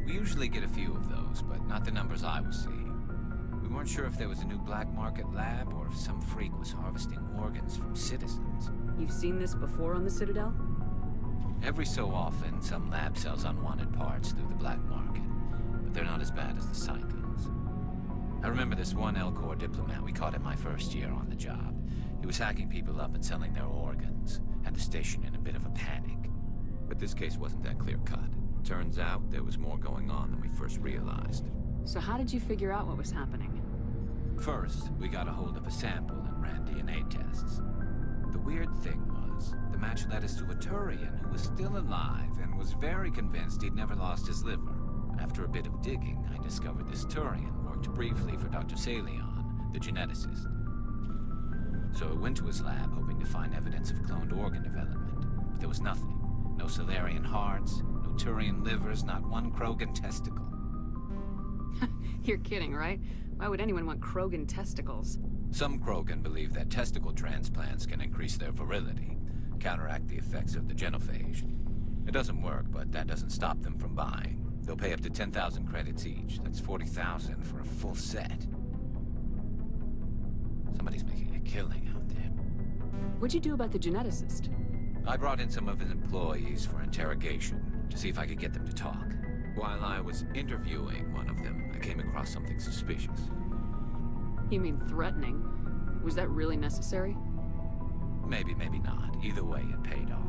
We usually get a few of those, but not the numbers I was seeing. We weren't sure if there was a new black market lab or if some freak was harvesting organs from citizens. You've seen this before on the Citadel? Every so often, some lab sells unwanted parts through the black market, but they're not as bad as the cyclones. I remember this one Elcor diplomat we caught in my first year on the job. He was hacking people up and selling their organs, had the station in a bit of a panic. But this case wasn't that clear-cut. Turns out there was more going on than we first realized. So how did you figure out what was happening? First, we got a hold of a sample and ran DNA tests. The weird thing was, the match led us to a Turian who was still alive and was very convinced he'd never lost his liver. After a bit of digging, I discovered this Turian worked briefly for Dr. Salion, the geneticist. So I went to his lab hoping to find evidence of cloned organ development, but there was nothing. No Solarian hearts, no Turian livers, not one Krogan testicle. You're kidding, right? Why would anyone want Krogan testicles? Some Krogan believe that testicle transplants can increase their virility, counteract the effects of the genophage. It doesn't work, but that doesn't stop them from buying. They'll pay up to 10,000 credits each. That's 40,000 for a full set. Somebody's making a killing out there. What'd you do about the geneticist? I brought in some of his employees for interrogation, to see if I could get them to talk. While I was interviewing one of them, I came across something suspicious. You mean threatening? Was that really necessary? Maybe, maybe not. Either way, it paid off.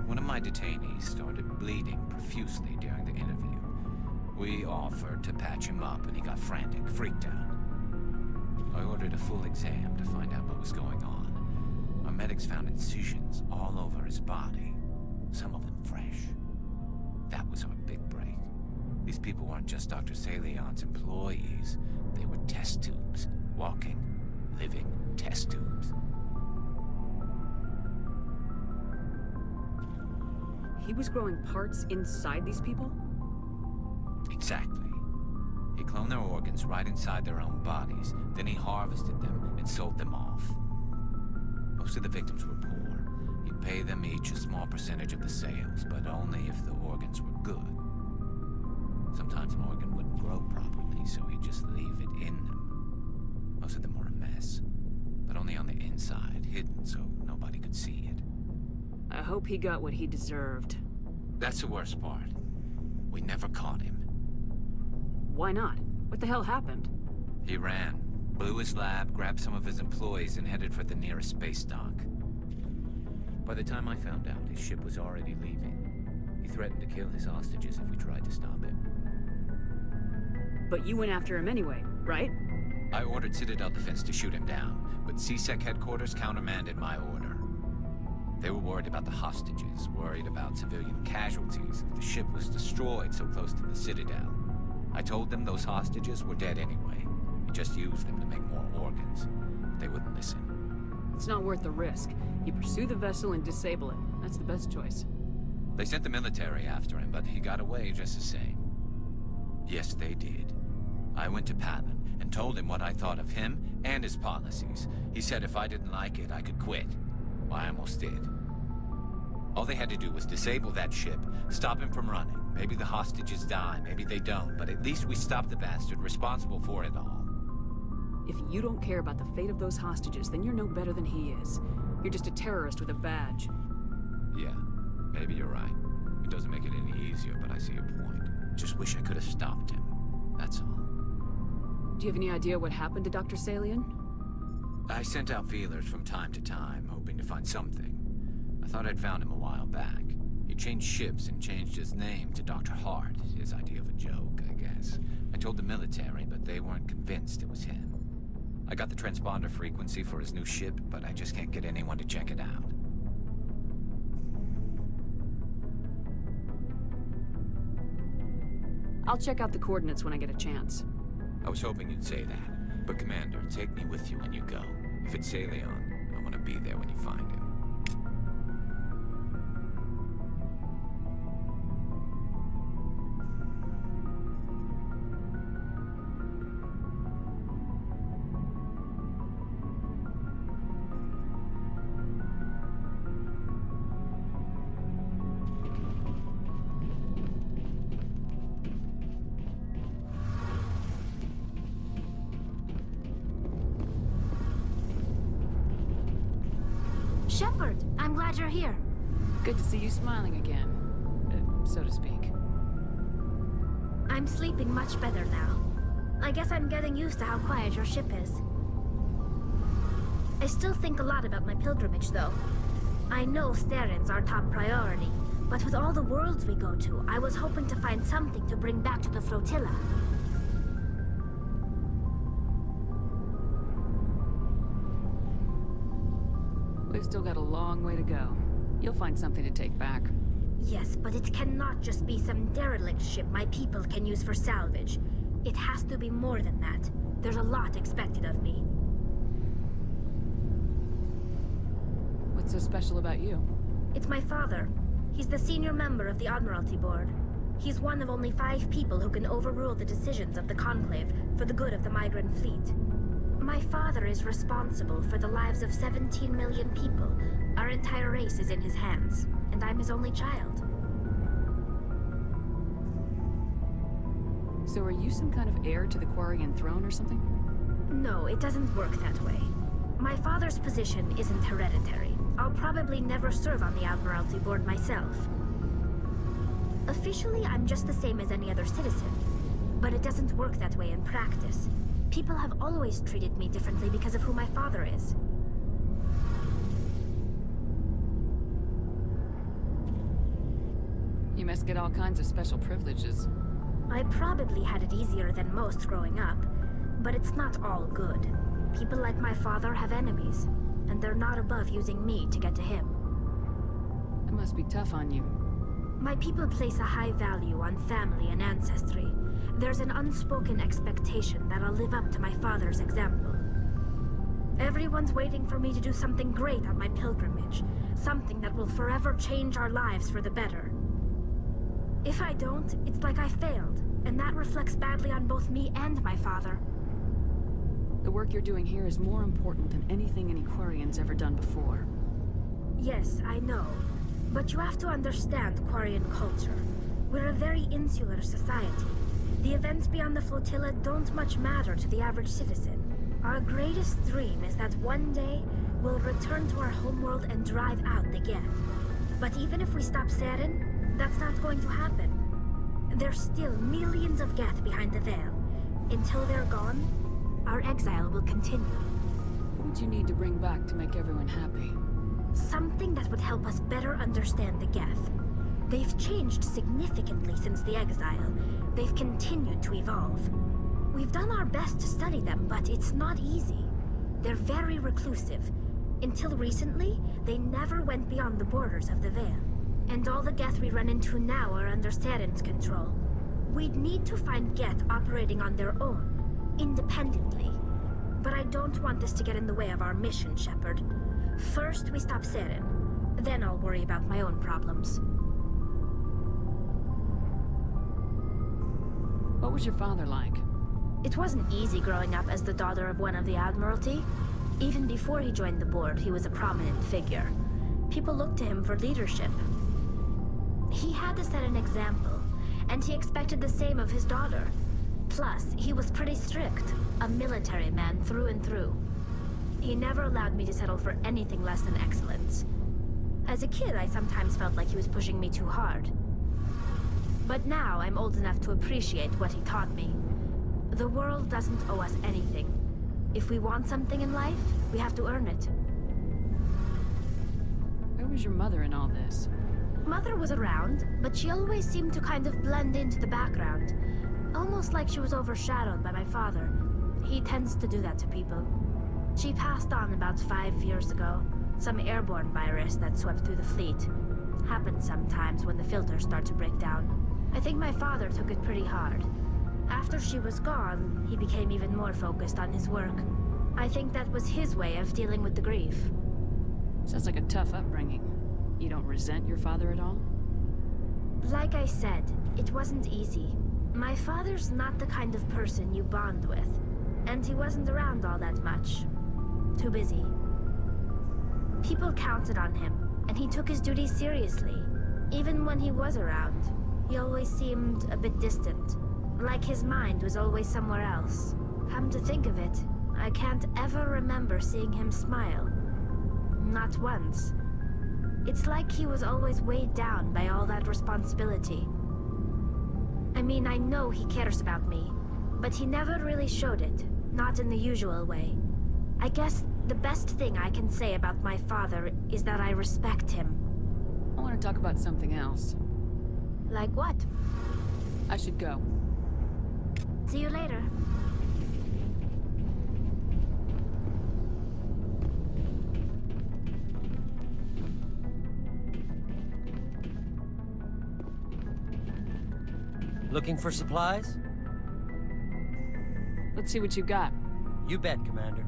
One of my detainees started bleeding profusely during the interview. We offered to patch him up, and he got frantic, freaked out. I ordered a full exam to find out what was going on. Our medics found incisions all over his body, some of them fresh. That was our big break. These people weren't just Dr. Salion's employees. They were test tubes. Walking, living test tubes. He was growing parts inside these people? Exactly. He cloned their organs right inside their own bodies. Then he harvested them and sold them off. Most of the victims were poor. He'd pay them each a small percentage of the sales, but only if the organs were good. Sometimes an organ wouldn't grow properly, so he'd just leave it in them. Most of them were a mess, but only on the inside, hidden so nobody could see it. I hope he got what he deserved. That's the worst part. We never caught him. Why not? What the hell happened? He ran, blew his lab, grabbed some of his employees, and headed for the nearest space dock. By the time I found out, his ship was already leaving. He threatened to kill his hostages if we tried to stop him. But you went after him anyway, right? I ordered Citadel Defense to shoot him down, but CSEC headquarters countermanded my order. They were worried about the hostages, worried about civilian casualties if the ship was destroyed so close to the Citadel. I told them those hostages were dead anyway. We just used them to make more organs. But they wouldn't listen. It's not worth the risk. You pursue the vessel and disable it. That's the best choice. They sent the military after him, but he got away just the same. Yes, they did. I went to Palin and told him what I thought of him and his policies. He said if I didn't like it, I could quit. Well, I almost did. All they had to do was disable that ship, stop him from running. Maybe the hostages die, maybe they don't, but at least we stopped the bastard responsible for it all. If you don't care about the fate of those hostages, then you're no better than he is. You're just a terrorist with a badge. Yeah, maybe you're right. It doesn't make it any easier, but I see your point. Just wish I could have stopped him. That's all. Do you have any idea what happened to Dr. Salion? I sent out feelers from time to time, hoping to find something. I thought I'd found him a while back. He changed ships and changed his name to Dr. Hart, his idea of a joke, I guess. I told the military, but they weren't convinced it was him. I got the transponder frequency for his new ship, but I just can't get anyone to check it out. I'll check out the coordinates when I get a chance. I was hoping you'd say that. But Commander, take me with you when you go. If it's Salion, I want to be there when you find him. Shepard, I'm glad you're here. Good to see you smiling again, so to speak. I'm sleeping much better now. I guess I'm getting used to how quiet your ship is. I still think a lot about my pilgrimage, though. I know Steren's our top priority, but with all the worlds we go to, I was hoping to find something to bring back to the flotilla. We've still got a long way to go. You'll find something to take back. Yes, but it cannot just be some derelict ship my people can use for salvage. It has to be more than that. There's a lot expected of me. What's so special about you? It's my father. He's the senior member of the Admiralty Board. He's one of only 5 people who can overrule the decisions of the Conclave for the good of the migrant fleet. My father is responsible for the lives of 17 million people. Our entire race is in his hands, and I'm his only child. So are you some kind of heir to the Quarian throne or something? No, it doesn't work that way. My father's position isn't hereditary. I'll probably never serve on the Admiralty Board myself. Officially, I'm just the same as any other citizen. But it doesn't work that way in practice. People have always treated me differently because of who my father is. You must get all kinds of special privileges. I probably had it easier than most growing up, but it's not all good. People like my father have enemies, and they're not above using me to get to him. It must be tough on you. My people place a high value on family and ancestry. There's an unspoken expectation that I'll live up to my father's example. Everyone's waiting for me to do something great on my pilgrimage, something that will forever change our lives for the better. If I don't, it's like I failed, and that reflects badly on both me and my father. The work you're doing here is more important than anything any Quarian's ever done before. Yes, I know. But you have to understand Quarian culture. We're a very insular society. The events beyond the flotilla don't much matter to the average citizen. Our greatest dream is that one day, we'll return to our homeworld and drive out the Geth. But even if we stop Saren, that's not going to happen. There's still millions of Geth behind the veil. Until they're gone, our exile will continue. What would you need to bring back to make everyone happy? Something that would help us better understand the Geth. They've changed significantly since the exile. They've continued to evolve. We've done our best to study them, but it's not easy. They're very reclusive. Until recently, they never went beyond the borders of the Veil. And all the Geth we run into now are under Saren's control. We'd need to find Geth operating on their own, independently. But I don't want this to get in the way of our mission, Shepard. First, we stop Saren. Then I'll worry about my own problems. What was your father like? It wasn't easy growing up as the daughter of one of the Admiralty. Even before he joined the board, he was a prominent figure. People looked to him for leadership. He had to set an example, and he expected the same of his daughter. Plus, he was pretty strict, a military man through and through. He never allowed me to settle for anything less than excellence. As a kid, I sometimes felt like he was pushing me too hard. But now, I'm old enough to appreciate what he taught me. The world doesn't owe us anything. If we want something in life, we have to earn it. Where was your mother in all this? Mother was around, but she always seemed to kind of blend into the background. Almost like she was overshadowed by my father. He tends to do that to people. She passed on about 5 years ago. Some airborne virus that swept through the fleet. Happens sometimes when the filters start to break down. I think my father took it pretty hard. After she was gone, he became even more focused on his work. I think that was his way of dealing with the grief. Sounds like a tough upbringing. You don't resent your father at all? Like I said, it wasn't easy. My father's not the kind of person you bond with. And he wasn't around all that much. Too busy. People counted on him, and he took his duties seriously. Even when he was around, he always seemed a bit distant. Like his mind was always somewhere else. Come to think of it, I can't ever remember seeing him smile. Not once. It's like he was always weighed down by all that responsibility. I mean, I know he cares about me, but he never really showed it, not in the usual way. I guess the best thing I can say about my father is that I respect him. I want to talk about something else. Like what? I should go. See you later. Looking for supplies? Let's see what you got. You bet, Commander.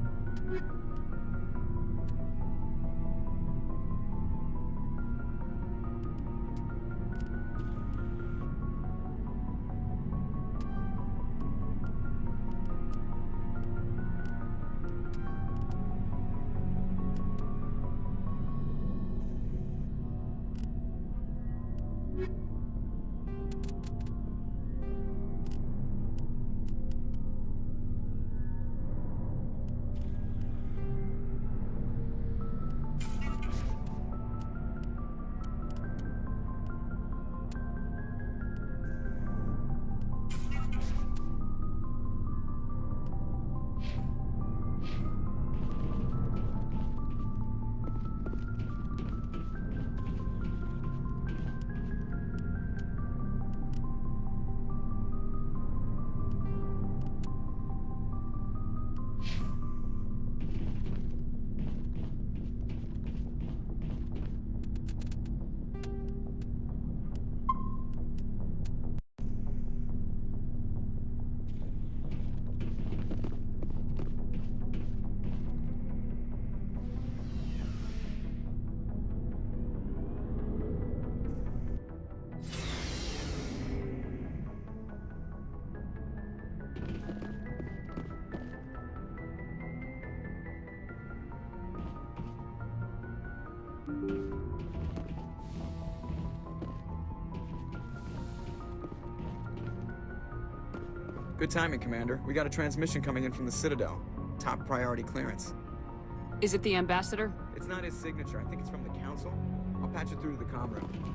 Good timing, Commander. We got a transmission coming in from the Citadel. Top priority clearance. Is it the ambassador? It's not his signature. I think it's from the Council. I'll patch it through to the comm room.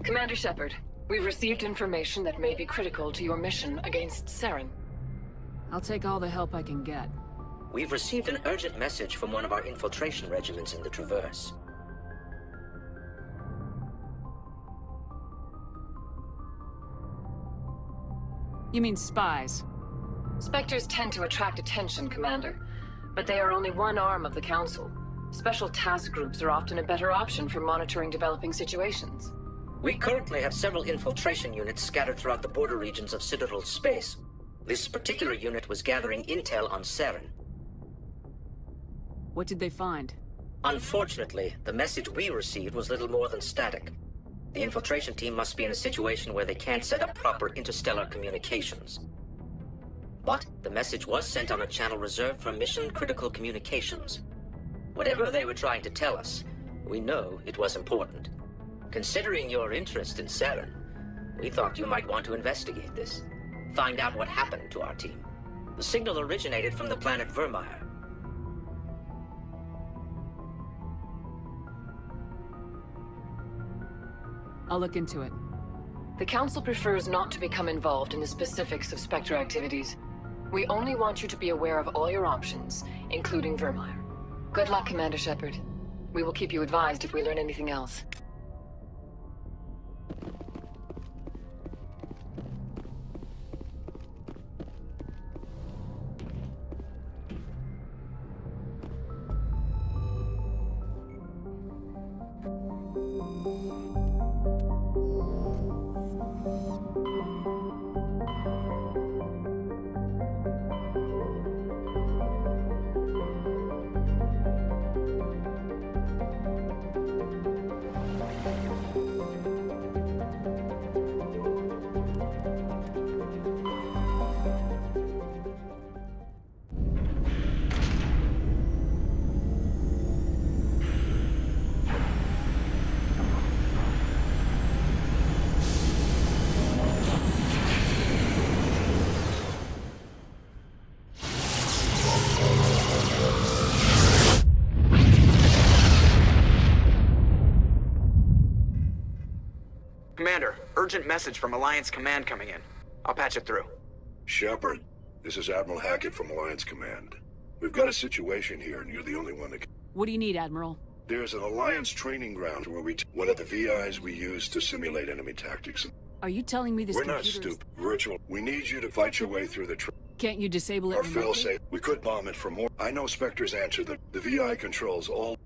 Commander Shepard, we've received information that may be critical to your mission against Saren. I'll take all the help I can get. We've received an urgent message from one of our infiltration regiments in the Traverse. You mean spies? Spectres tend to attract attention, Commander, but they are only one arm of the Council. Special task groups are often a better option for monitoring developing situations. We currently have several infiltration units scattered throughout the border regions of Citadel space. This particular unit was gathering intel on Saren. What did they find? Unfortunately, the message we received was little more than static. The infiltration team must be in a situation where they can't set up proper interstellar communications. But the message was sent on a channel reserved for mission-critical communications. Whatever they were trying to tell us, we know it was important. Considering your interest in Saren, we thought you might want to investigate this. Find out what happened to our team. The signal originated from the planet Vermeer. I'll look into it. The Council prefers not to become involved in the specifics of Spectre activities. We only want you to be aware of all your options, including Vermeer. Good luck, Commander Shepard. We will keep you advised if we learn anything else. Commander, urgent message from Alliance Command coming in. I'll patch it through. Shepard, this is Admiral Hackett from Alliance Command. We've got a situation here, and you're the only one that can... What do you need, Admiral? There's an Alliance training ground where one of the VIs we use to simulate enemy tactics. Are you telling me this We're not computer is- stupid. Virtual. We need you to fight your way through the... Can't you disable it Our remotely? fail-safe. We could bomb it from more... I know Spectre's answer. The VI controls all...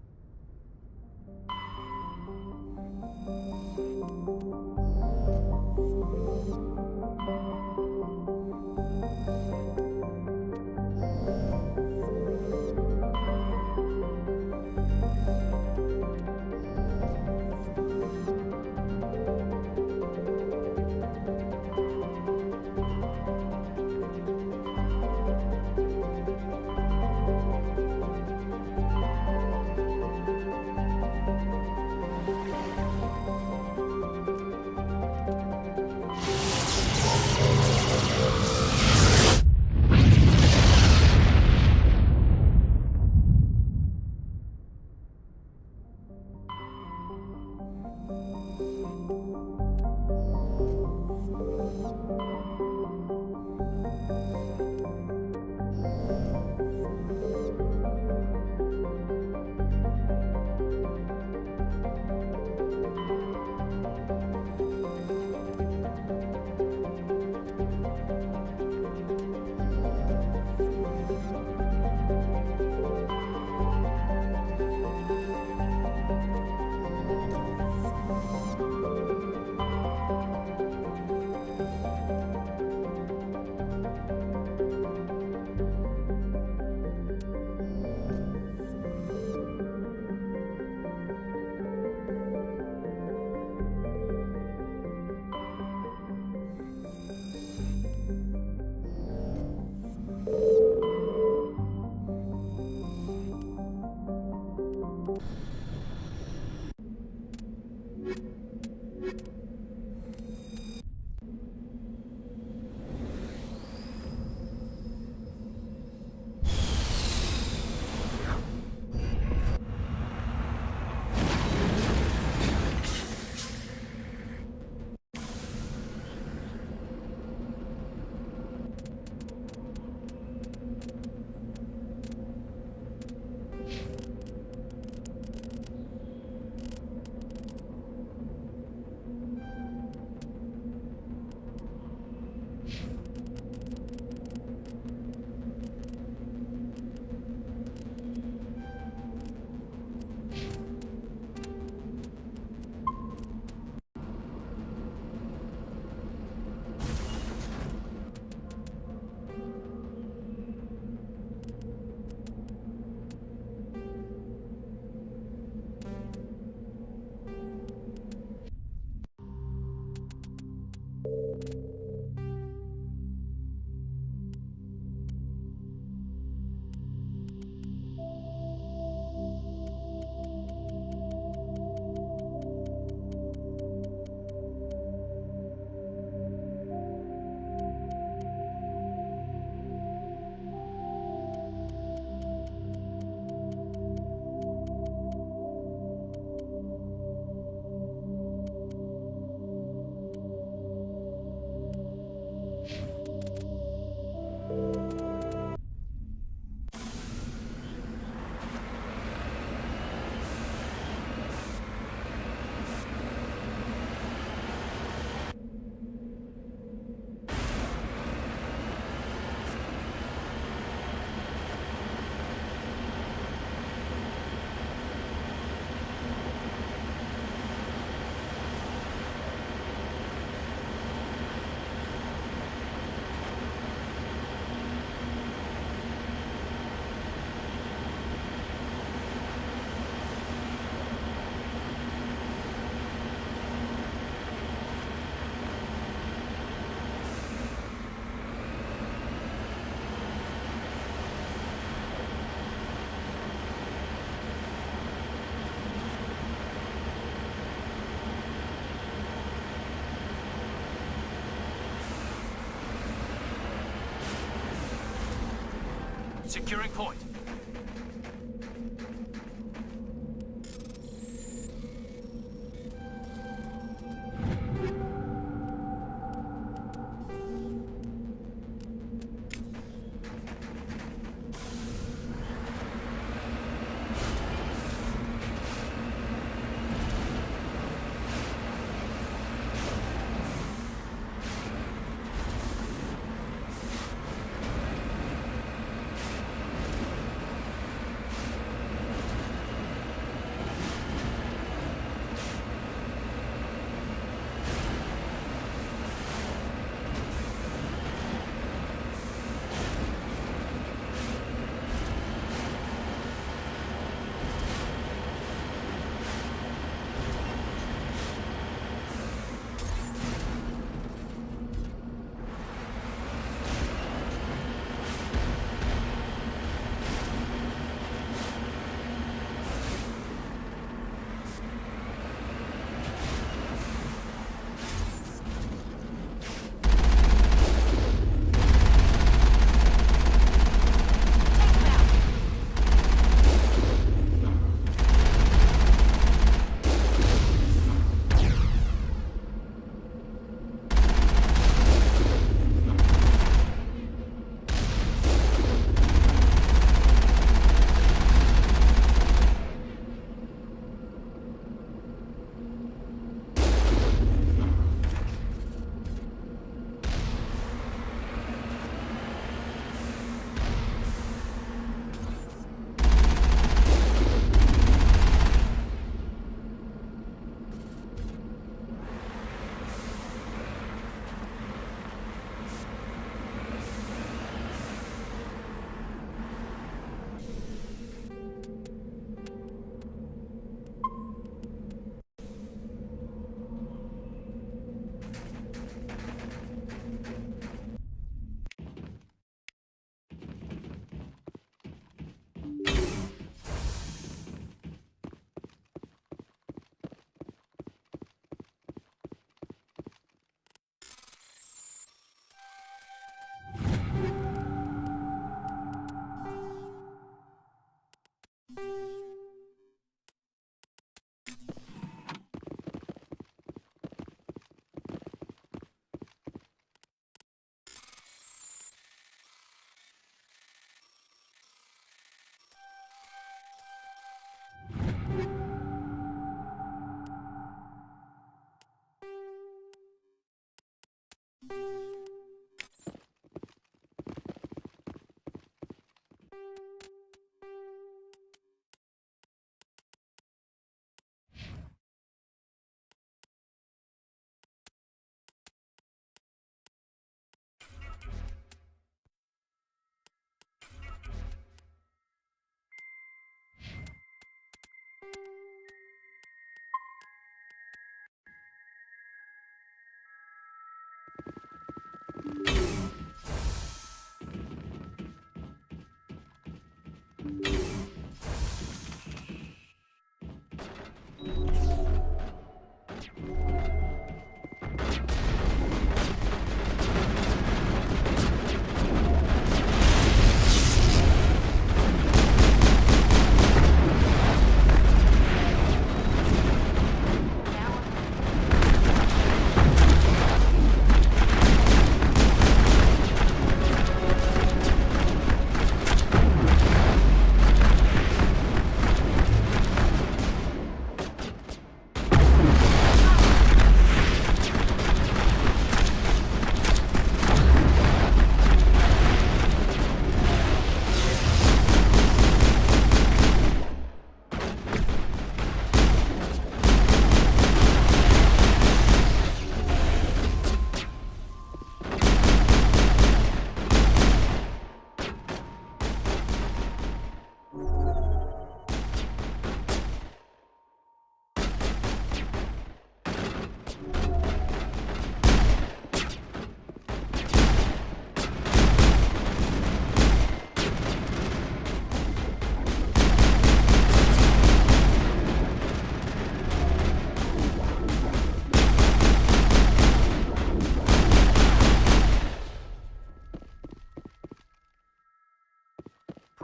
Securing point.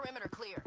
Perimeter clear.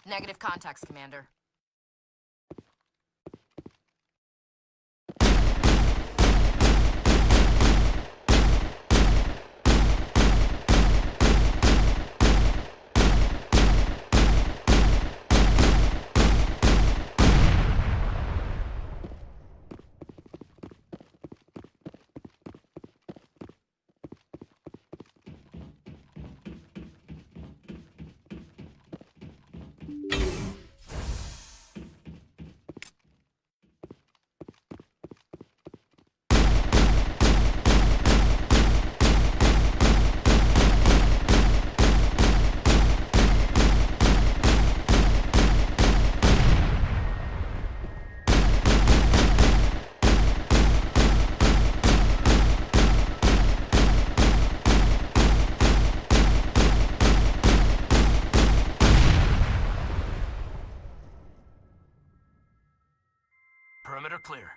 Negative contacts, Commander. Perimeter clear.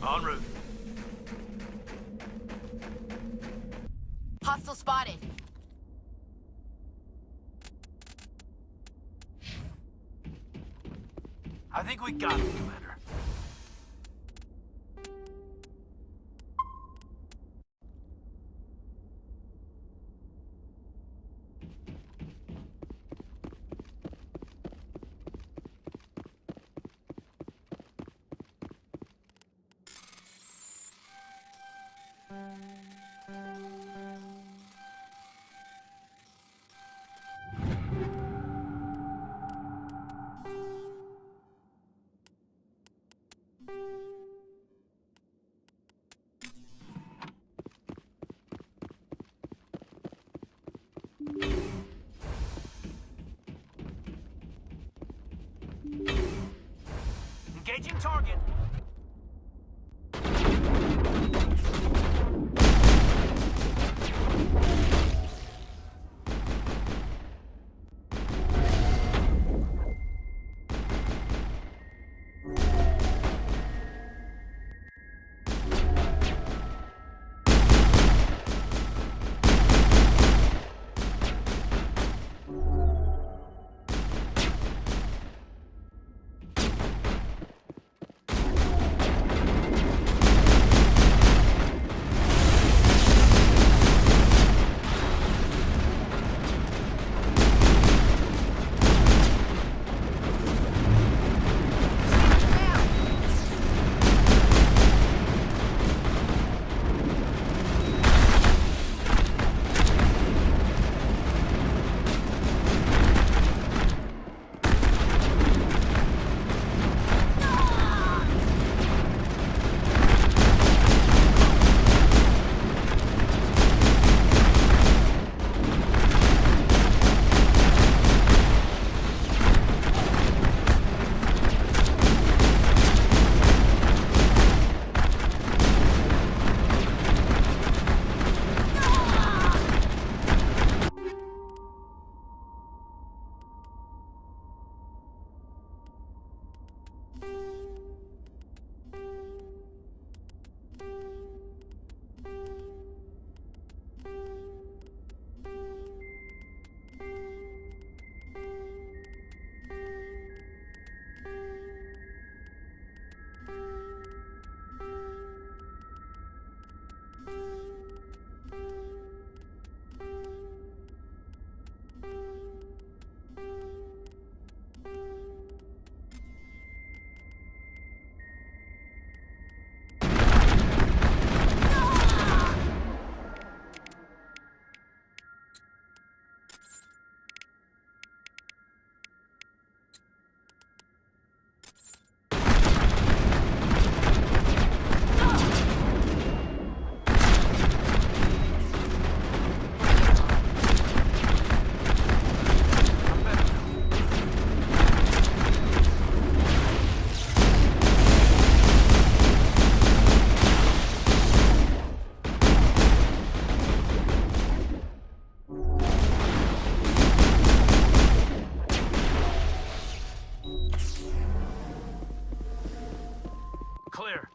En route. Hostile spotted. I think we got him, Commander. Engaging target. Clear.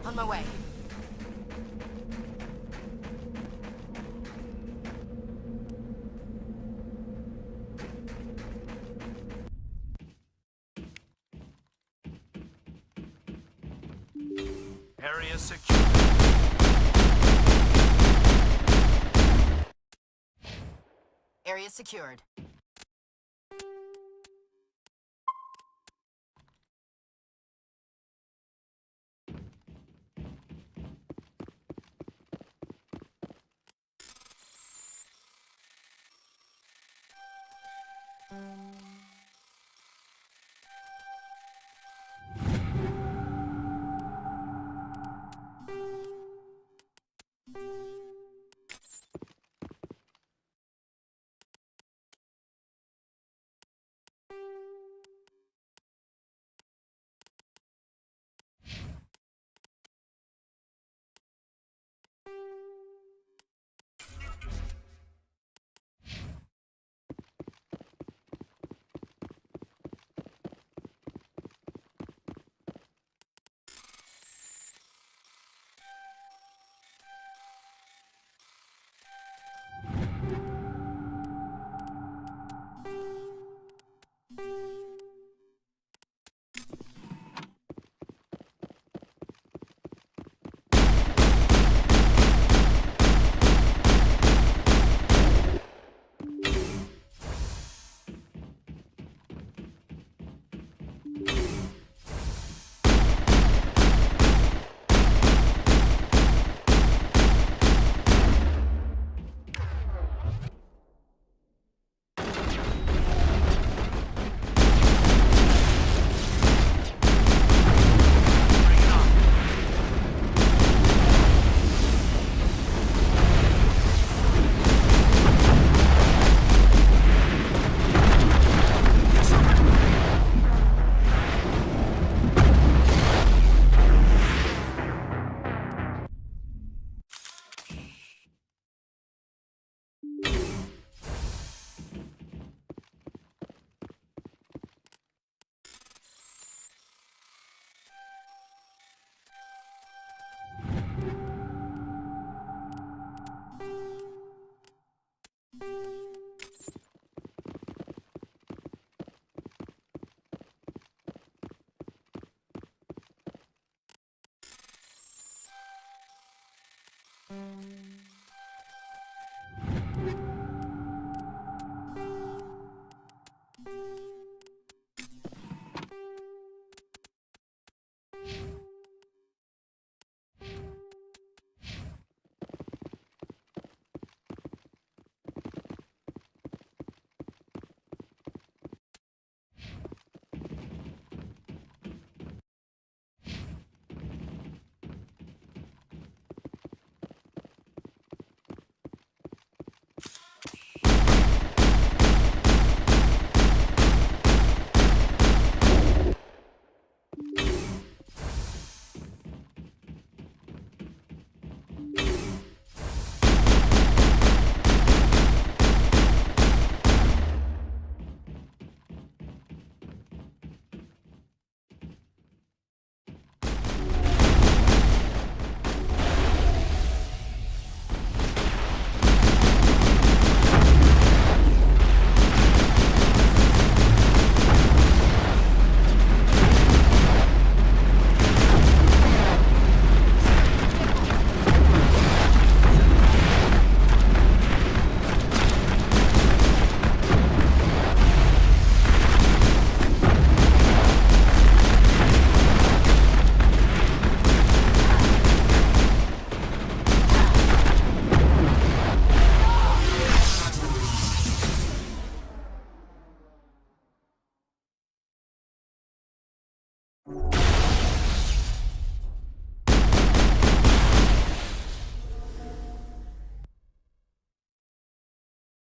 On my way. Area secure. Area secured.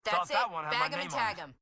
That's That's that it. one had Bag my him and name on tag it. him.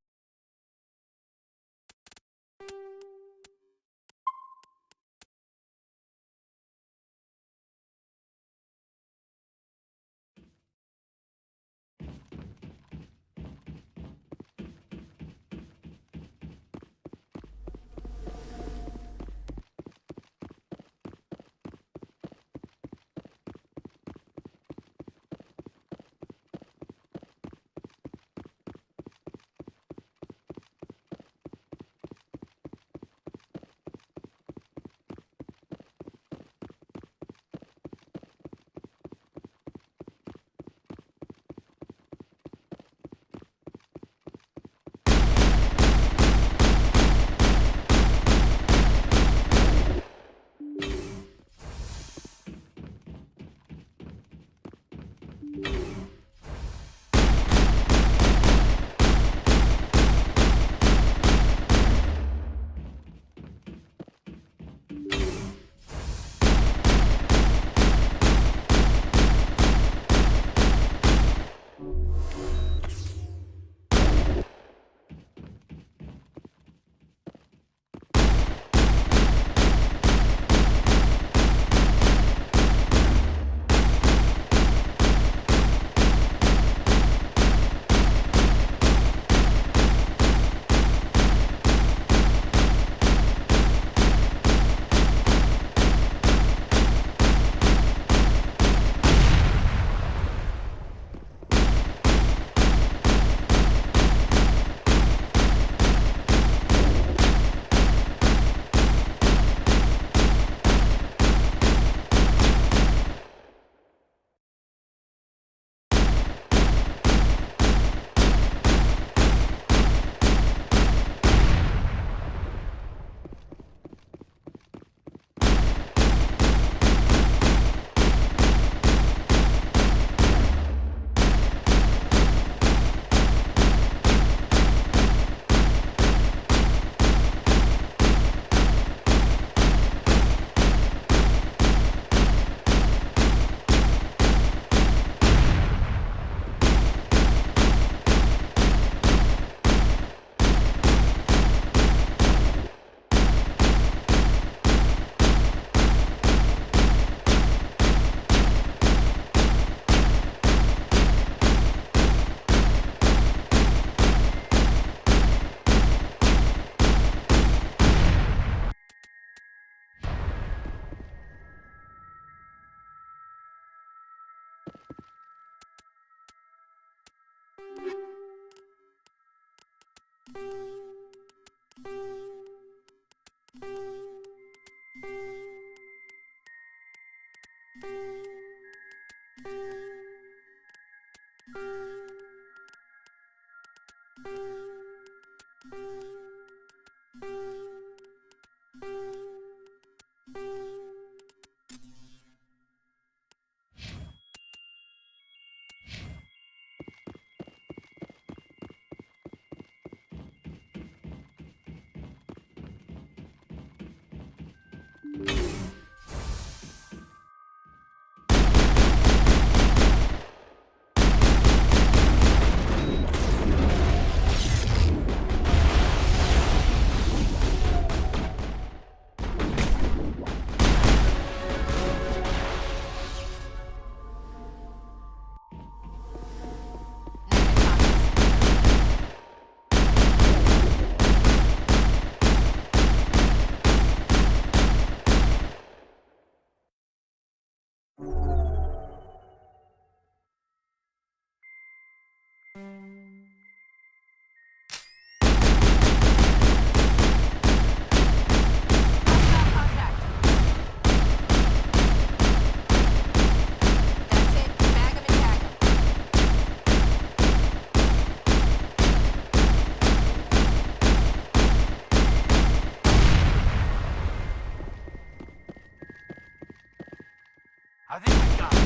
I think we got it.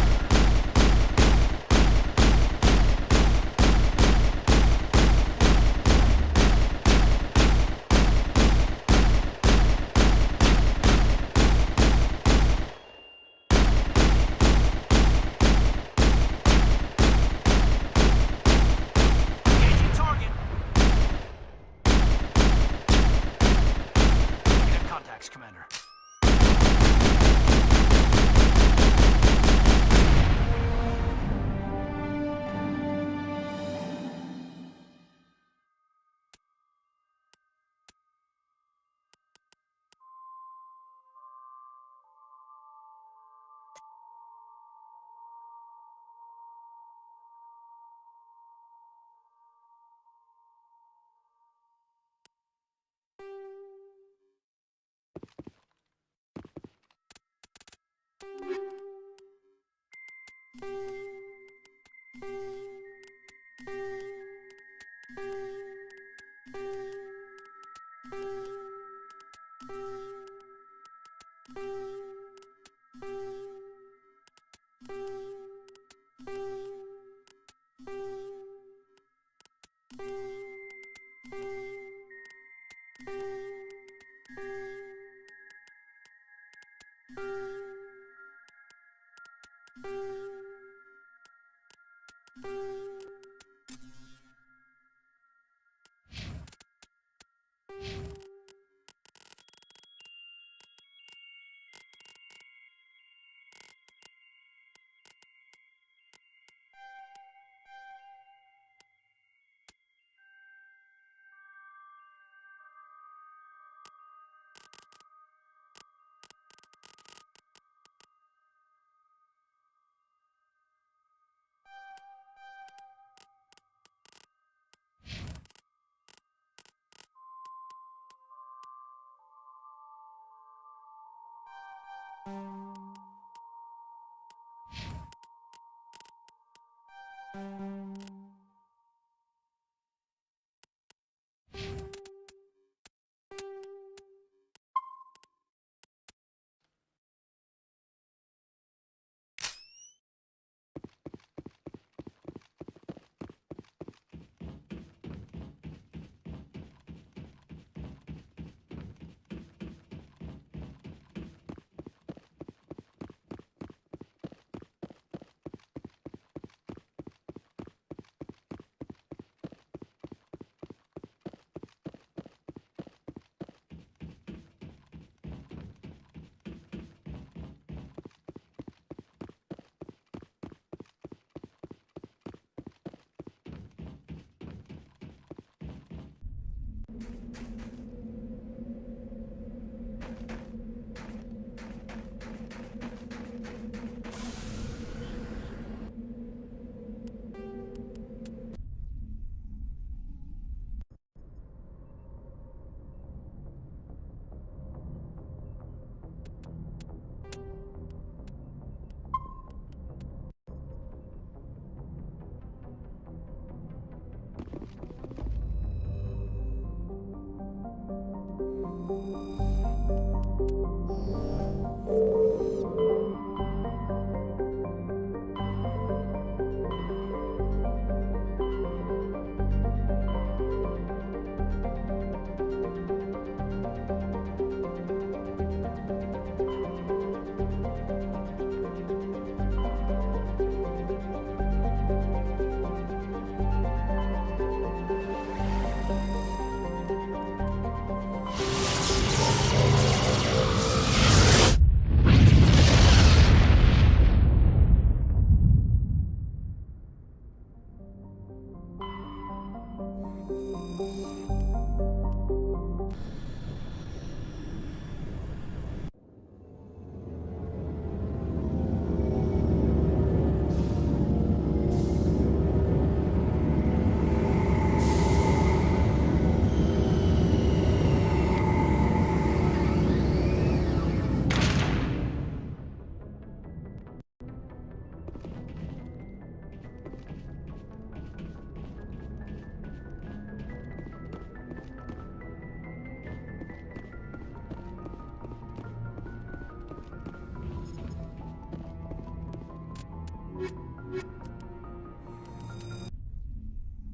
Engaging target. Negative contacts, Commander.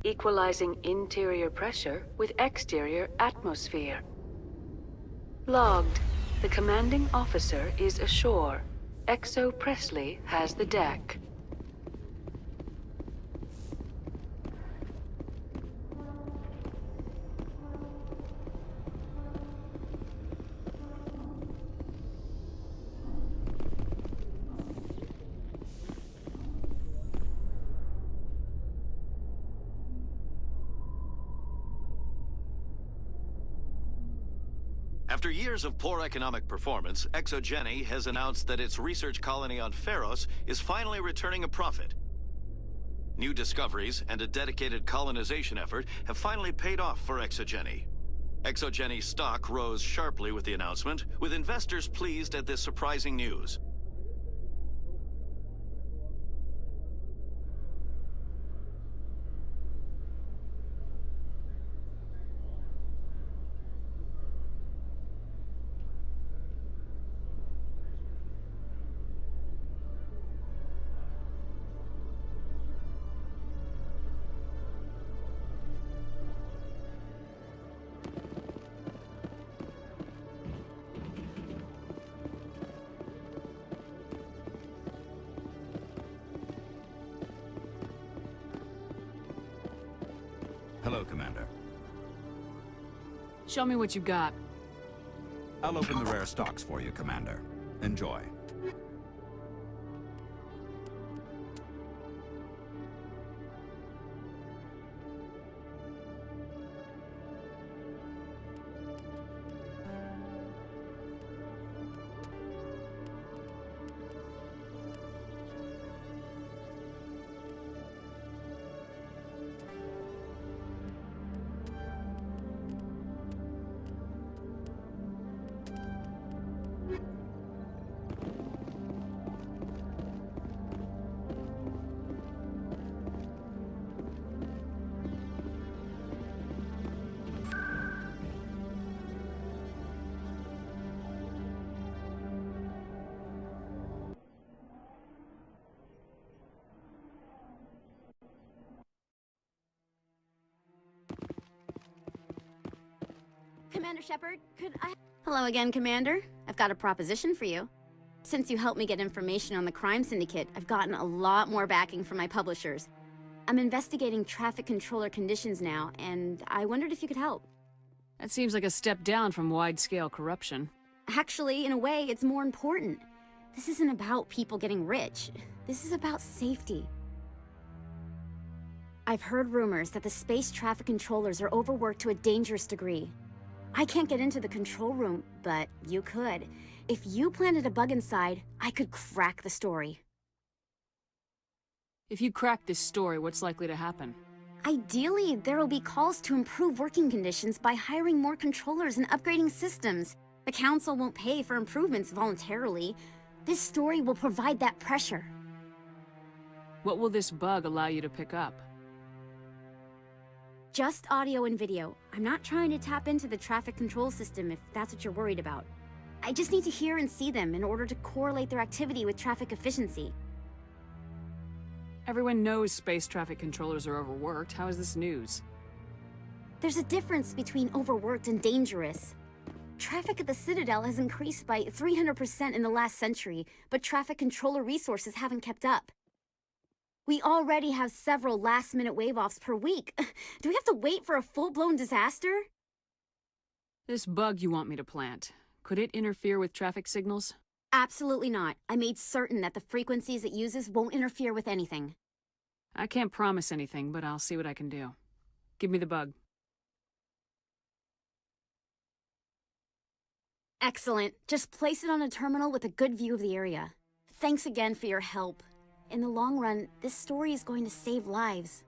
Equalizing interior pressure with exterior atmosphere. Logged. The commanding officer is ashore. Exo Presley has the deck. After years of poor economic performance, ExoGeni has announced that its research colony on Pharos is finally returning a profit. New discoveries and a dedicated colonization effort have finally paid off for ExoGeni. ExoGeni stock rose sharply with the announcement, with investors pleased at this surprising news. Hello, Commander. Show me what you got. I'll open the rare stocks for you, Commander. Enjoy. Commander Shepard, could I... Hello again, Commander. I've got a proposition for you. Since you helped me get information on the crime syndicate, I've gotten a lot more backing from my publishers. I'm investigating traffic controller conditions now, and I wondered if you could help. That seems like a step down from wide-scale corruption. Actually, in a way, it's more important. This isn't about people getting rich. This is about safety. I've heard rumors that the space traffic controllers are overworked to a dangerous degree. I can't get into the control room, but you could. If you planted a bug inside, I could crack the story. If you crack this story, what's likely to happen? Ideally, there will be calls to improve working conditions by hiring more controllers and upgrading systems. The Council won't pay for improvements voluntarily. This story will provide that pressure. What will this bug allow you to pick up? Just audio and video. I'm not trying to tap into the traffic control system if that's what you're worried about. I just need to hear and see them in order to correlate their activity with traffic efficiency. Everyone knows space traffic controllers are overworked. How is this news? There's a difference between overworked and dangerous. Traffic at the Citadel has increased by 300% in the last century, but traffic controller resources haven't kept up. We already have several last-minute wave-offs per week. Do we have to wait for a full-blown disaster? This bug you want me to plant, could it interfere with traffic signals? Absolutely not. I made certain that the frequencies it uses won't interfere with anything. I can't promise anything, but I'll see what I can do. Give me the bug. Excellent. Just place it on a terminal with a good view of the area. Thanks again for your help. In the long run, this story is going to save lives.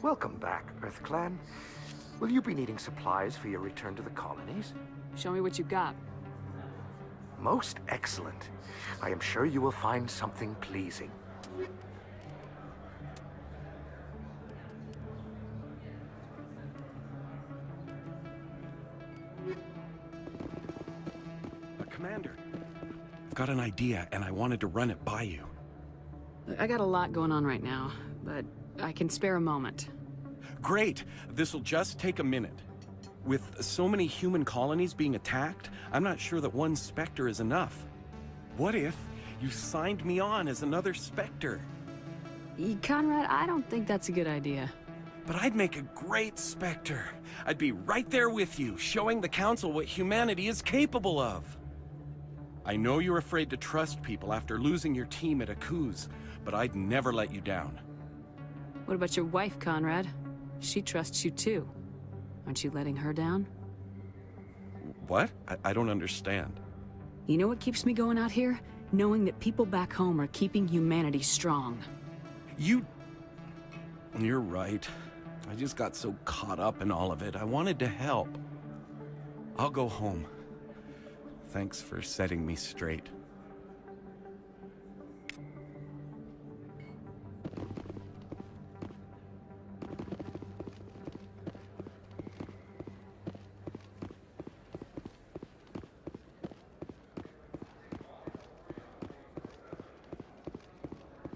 Welcome back, EarthClan. Will you be needing supplies for your return to the colonies? Show me what you got. Most excellent. I am sure you will find something pleasing. Commander, I've got an idea, and I wanted to run it by you. I got a lot going on right now, but I can spare a moment. Great! This'll just take a minute. With so many human colonies being attacked, I'm not sure that one Spectre is enough. What if you signed me on as another Spectre? Conrad, I don't think that's a good idea. But I'd make a great Spectre. I'd be right there with you, showing the Council what humanity is capable of. I know you're afraid to trust people after losing your team at Akuz, but I'd never let you down. What about your wife, Conrad? She trusts you too. Aren't you letting her down? What? I don't understand. You know what keeps me going out here? Knowing that people back home are keeping humanity strong. You're right. I just got so caught up in all of it. I wanted to help. I'll go home. Thanks for setting me straight.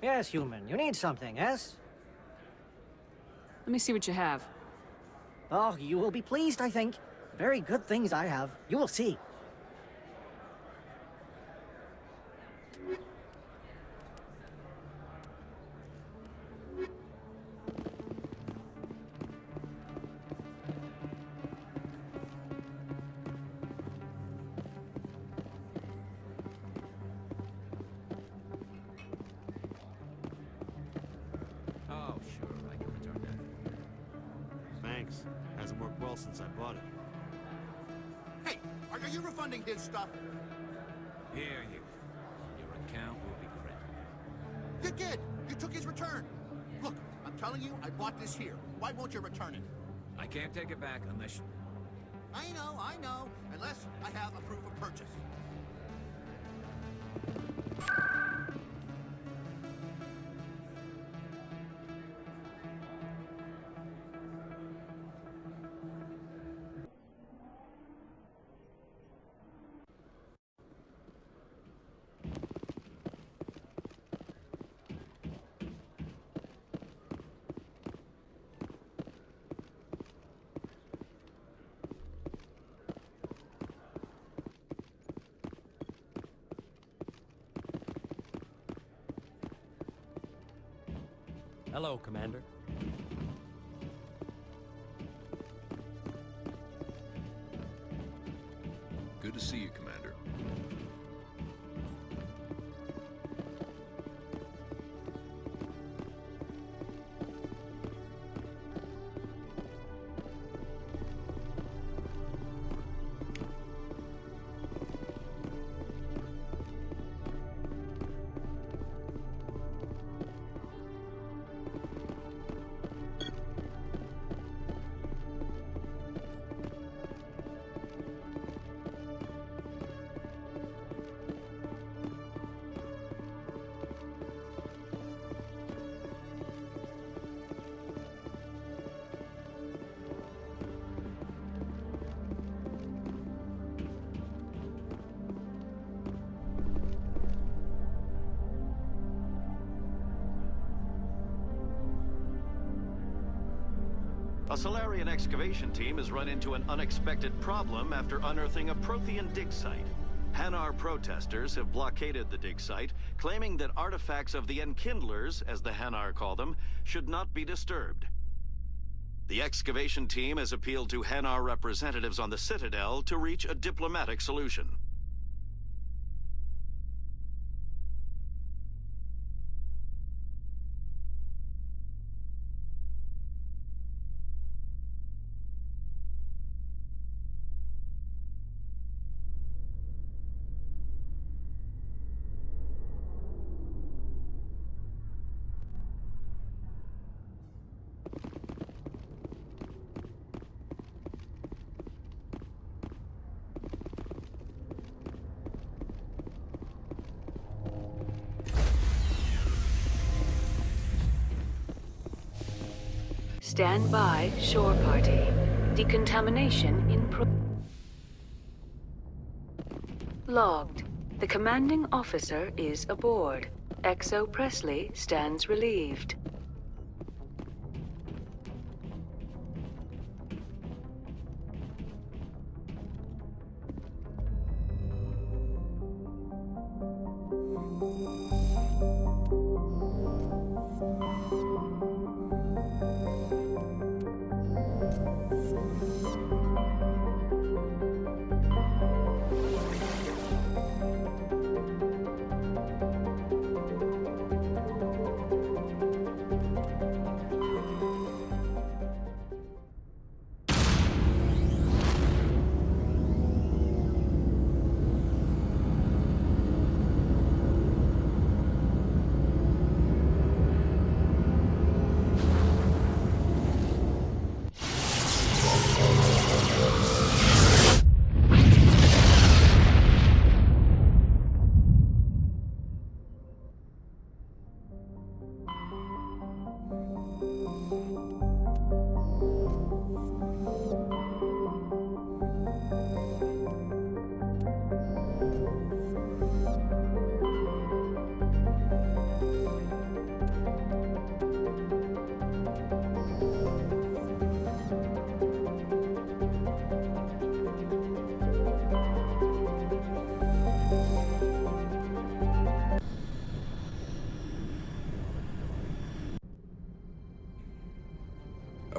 Yes, human. You need something, yes? Let me see what you have. Oh, you will be pleased, I think. Very good things I have. You will see. Oh, sure. I can return that. Thanks. Hasn't worked well since I bought it. Hey, are you refunding his stuff? Here you go. Your account will be credited. You did! You took his return! Look, I'm telling you, I bought this here. Why won't you return it? I can't take it back unless you... I know. Unless I have a proof of purchase. Hello, Commander. Good to see you, Commander. A Solarian excavation team has run into an unexpected problem after unearthing a Prothean dig site. Hanar protesters have blockaded the dig site, claiming that artifacts of the Enkindlers, as the Hanar call them, should not be disturbed. The excavation team has appealed to Hanar representatives on the Citadel to reach a diplomatic solution. Stand by, shore party. Decontamination in Logged. The commanding officer is aboard. XO Presley stands relieved.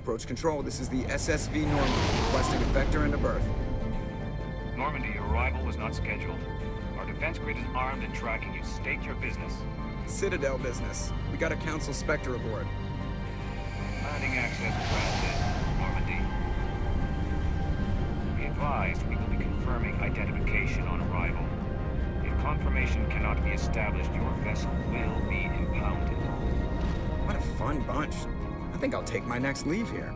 Approach control, this is the SSV Normandy, requesting a vector and a berth. Normandy, your arrival was not scheduled. Our defense grid is armed and tracking you. State your business. Citadel business. We got a Council Spectre aboard. Landing access granted, Normandy. Be advised, we will be confirming identification on arrival. If confirmation cannot be established, your vessel will be impounded. What a fun bunch. I think I'll take my next leave here.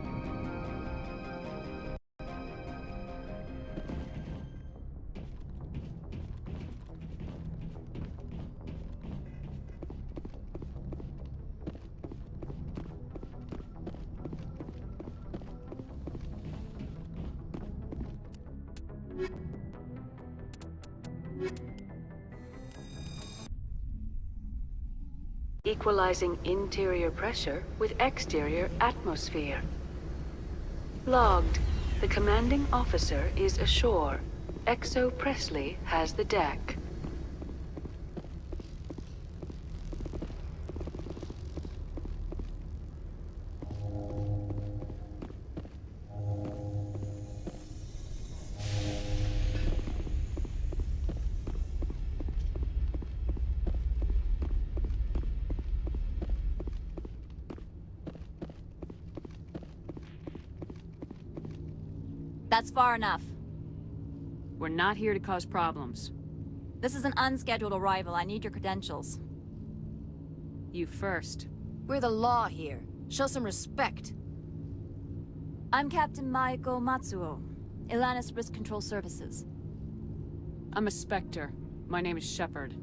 Equalizing interior pressure with exterior atmosphere. Logged. The commanding officer is ashore. XO Presley has the deck. That's far enough. We're not here to cause problems. This is an unscheduled arrival. I need your credentials. You first. We're the law here. Show some respect. I'm Captain Maiko Matsuo, Ilanis Risk Control Services. I'm a Spectre. My name is Shepard.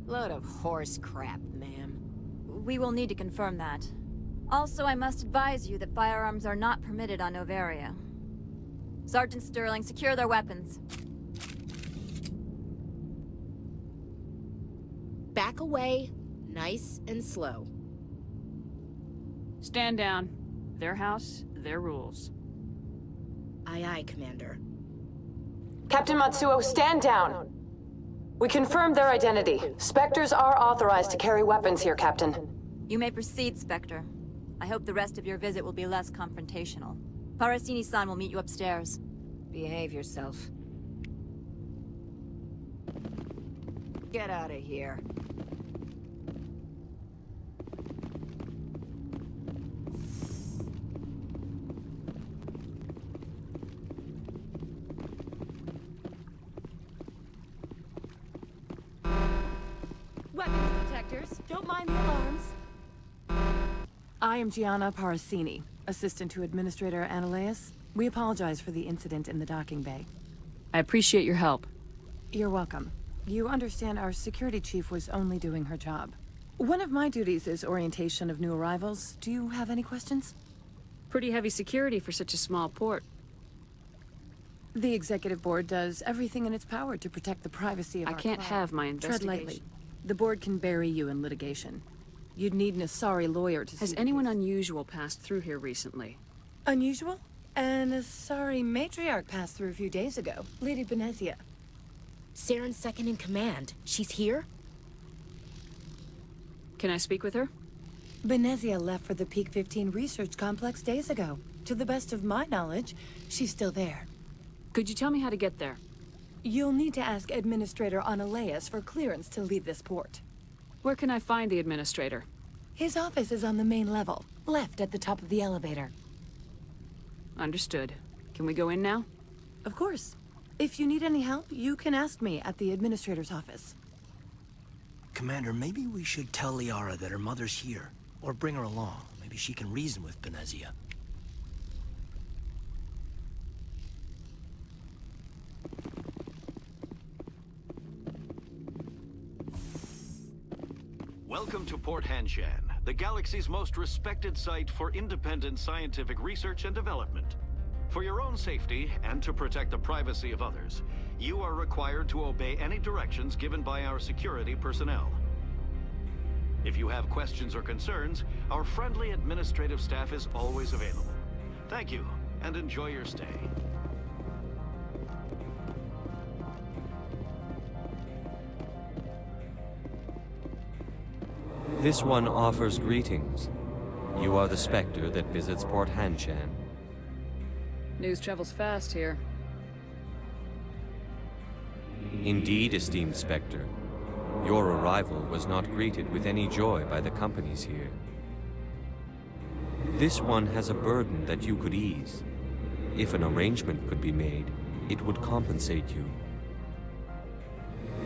Load of horse crap, ma'am. We will need to confirm that. Also, I must advise you that firearms are not permitted on Novaria. Sergeant Sterling, secure their weapons. Back away, nice and slow. Stand down. Their house, their rules. Aye, aye, Commander. Captain Matsuo, stand down. We confirmed their identity. Spectres are authorized to carry weapons here, Captain. You may proceed, Spectre. I hope the rest of your visit will be less confrontational. Parasini-san will meet you upstairs. Behave yourself. Get out of here. Weapons detectors. Don't mind the alarms. I am Gianna Parasini, assistant to Administrator Analeas. We apologize for the incident in the docking bay. I appreciate your help. You're welcome. You understand our security chief was only doing her job. One of my duties is orientation of new arrivals. Do you have any questions? Pretty heavy security for such a small port. The executive board does everything in its power to protect the privacy of I our can't client. have my Tread investigation. lightly. The board can bury you in litigation. You'd need an Asari lawyer to Has see the anyone case. unusual passed through here recently? Unusual? An Asari matriarch passed through a few days ago. Lady Benezia. Saren's second in command. She's here? Can I speak with her? Benezia left for the Peak 15 research complex days ago. To the best of my knowledge, she's still there. Could you tell me how to get there? You'll need to ask Administrator Analeas for clearance to leave this port. Where can I find the administrator? His office is on the main level, left at the top of the elevator. Understood. Can we go in now? Of course. If you need any help, you can ask me at the administrator's office. Commander, maybe we should tell Liara that her mother's here. Or bring her along. Maybe she can reason with Benezia. Welcome to Port Hanshan, the galaxy's most respected site for independent scientific research and development. For your own safety and to protect the privacy of others, you are required to obey any directions given by our security personnel. If you have questions or concerns, our friendly administrative staff is always available. Thank you, and enjoy your stay. This one offers greetings. You are the Spectre that visits Port Hanshan. News travels fast here. Indeed, esteemed Spectre. Your arrival was not greeted with any joy by the companies here. This one has a burden that you could ease. If an arrangement could be made, it would compensate you.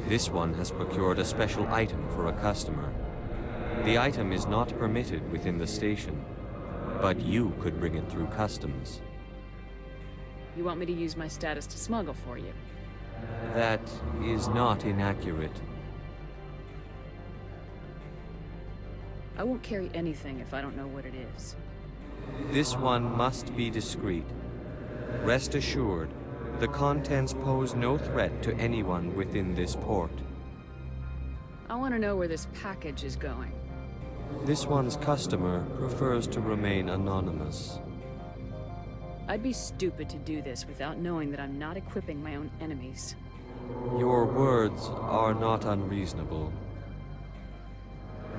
This one has procured a special item for a customer. The item is not permitted within the station, but you could bring it through customs. You want me to use my status to smuggle for you? That is not inaccurate. I won't carry anything if I don't know what it is. This one must be discreet. Rest assured, the contents pose no threat to anyone within this port. I want to know where this package is going. This one's customer prefers to remain anonymous. I'd be stupid to do this without knowing that I'm not equipping my own enemies. Your words are not unreasonable.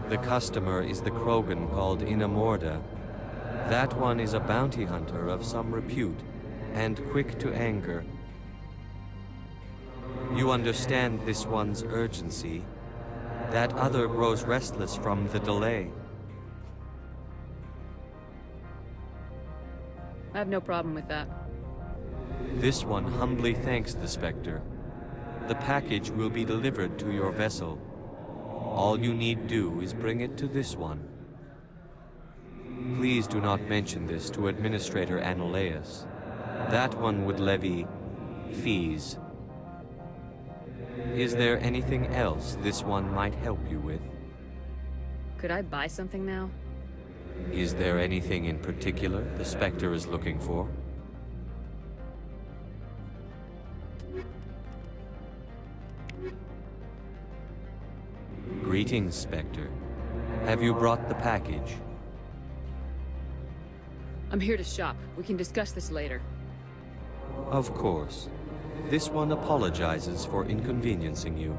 The customer is the Krogan called Inamorda. That one is a bounty hunter of some repute, and quick to anger. You understand this one's urgency. That other grows restless from the delay. I have no problem with that. This one humbly thanks the Spectre. The package will be delivered to your vessel. All you need do is bring it to this one. Please do not mention this to Administrator Analeas. That one would levy fees. Is there anything else this one might help you with? Could I buy something now? Is there anything in particular the Spectre is looking for? Greetings, Spectre. Have you brought the package? I'm here to shop. We can discuss this later. Of course. This one apologizes for inconveniencing you.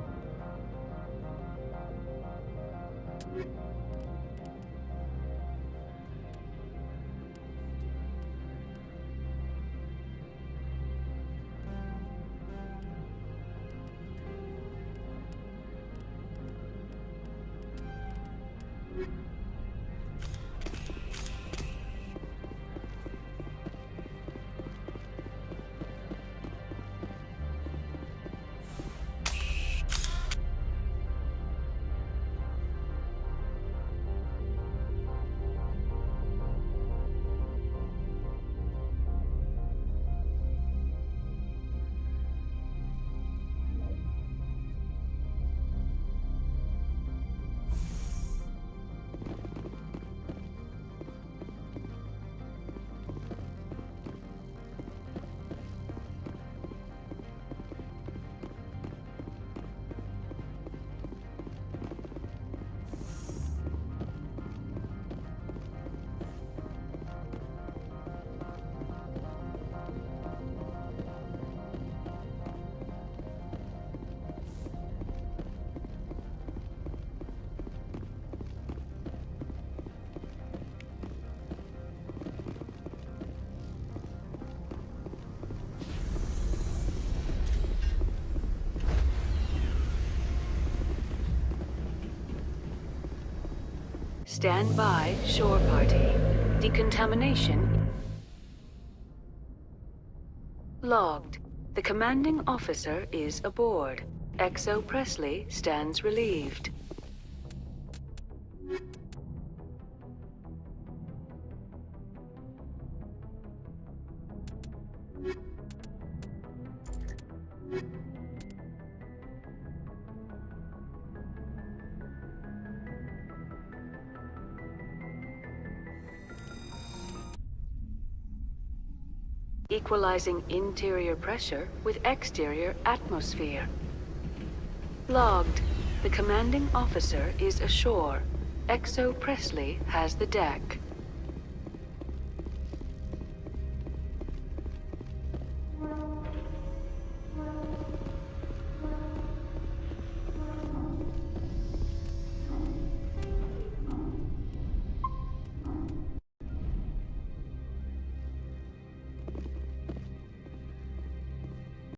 Stand by, shore party. Decontamination logged. The commanding officer is aboard. XO Presley stands relieved. Equalizing interior pressure with exterior atmosphere. Logged. The commanding officer is ashore. XO Presley has the deck.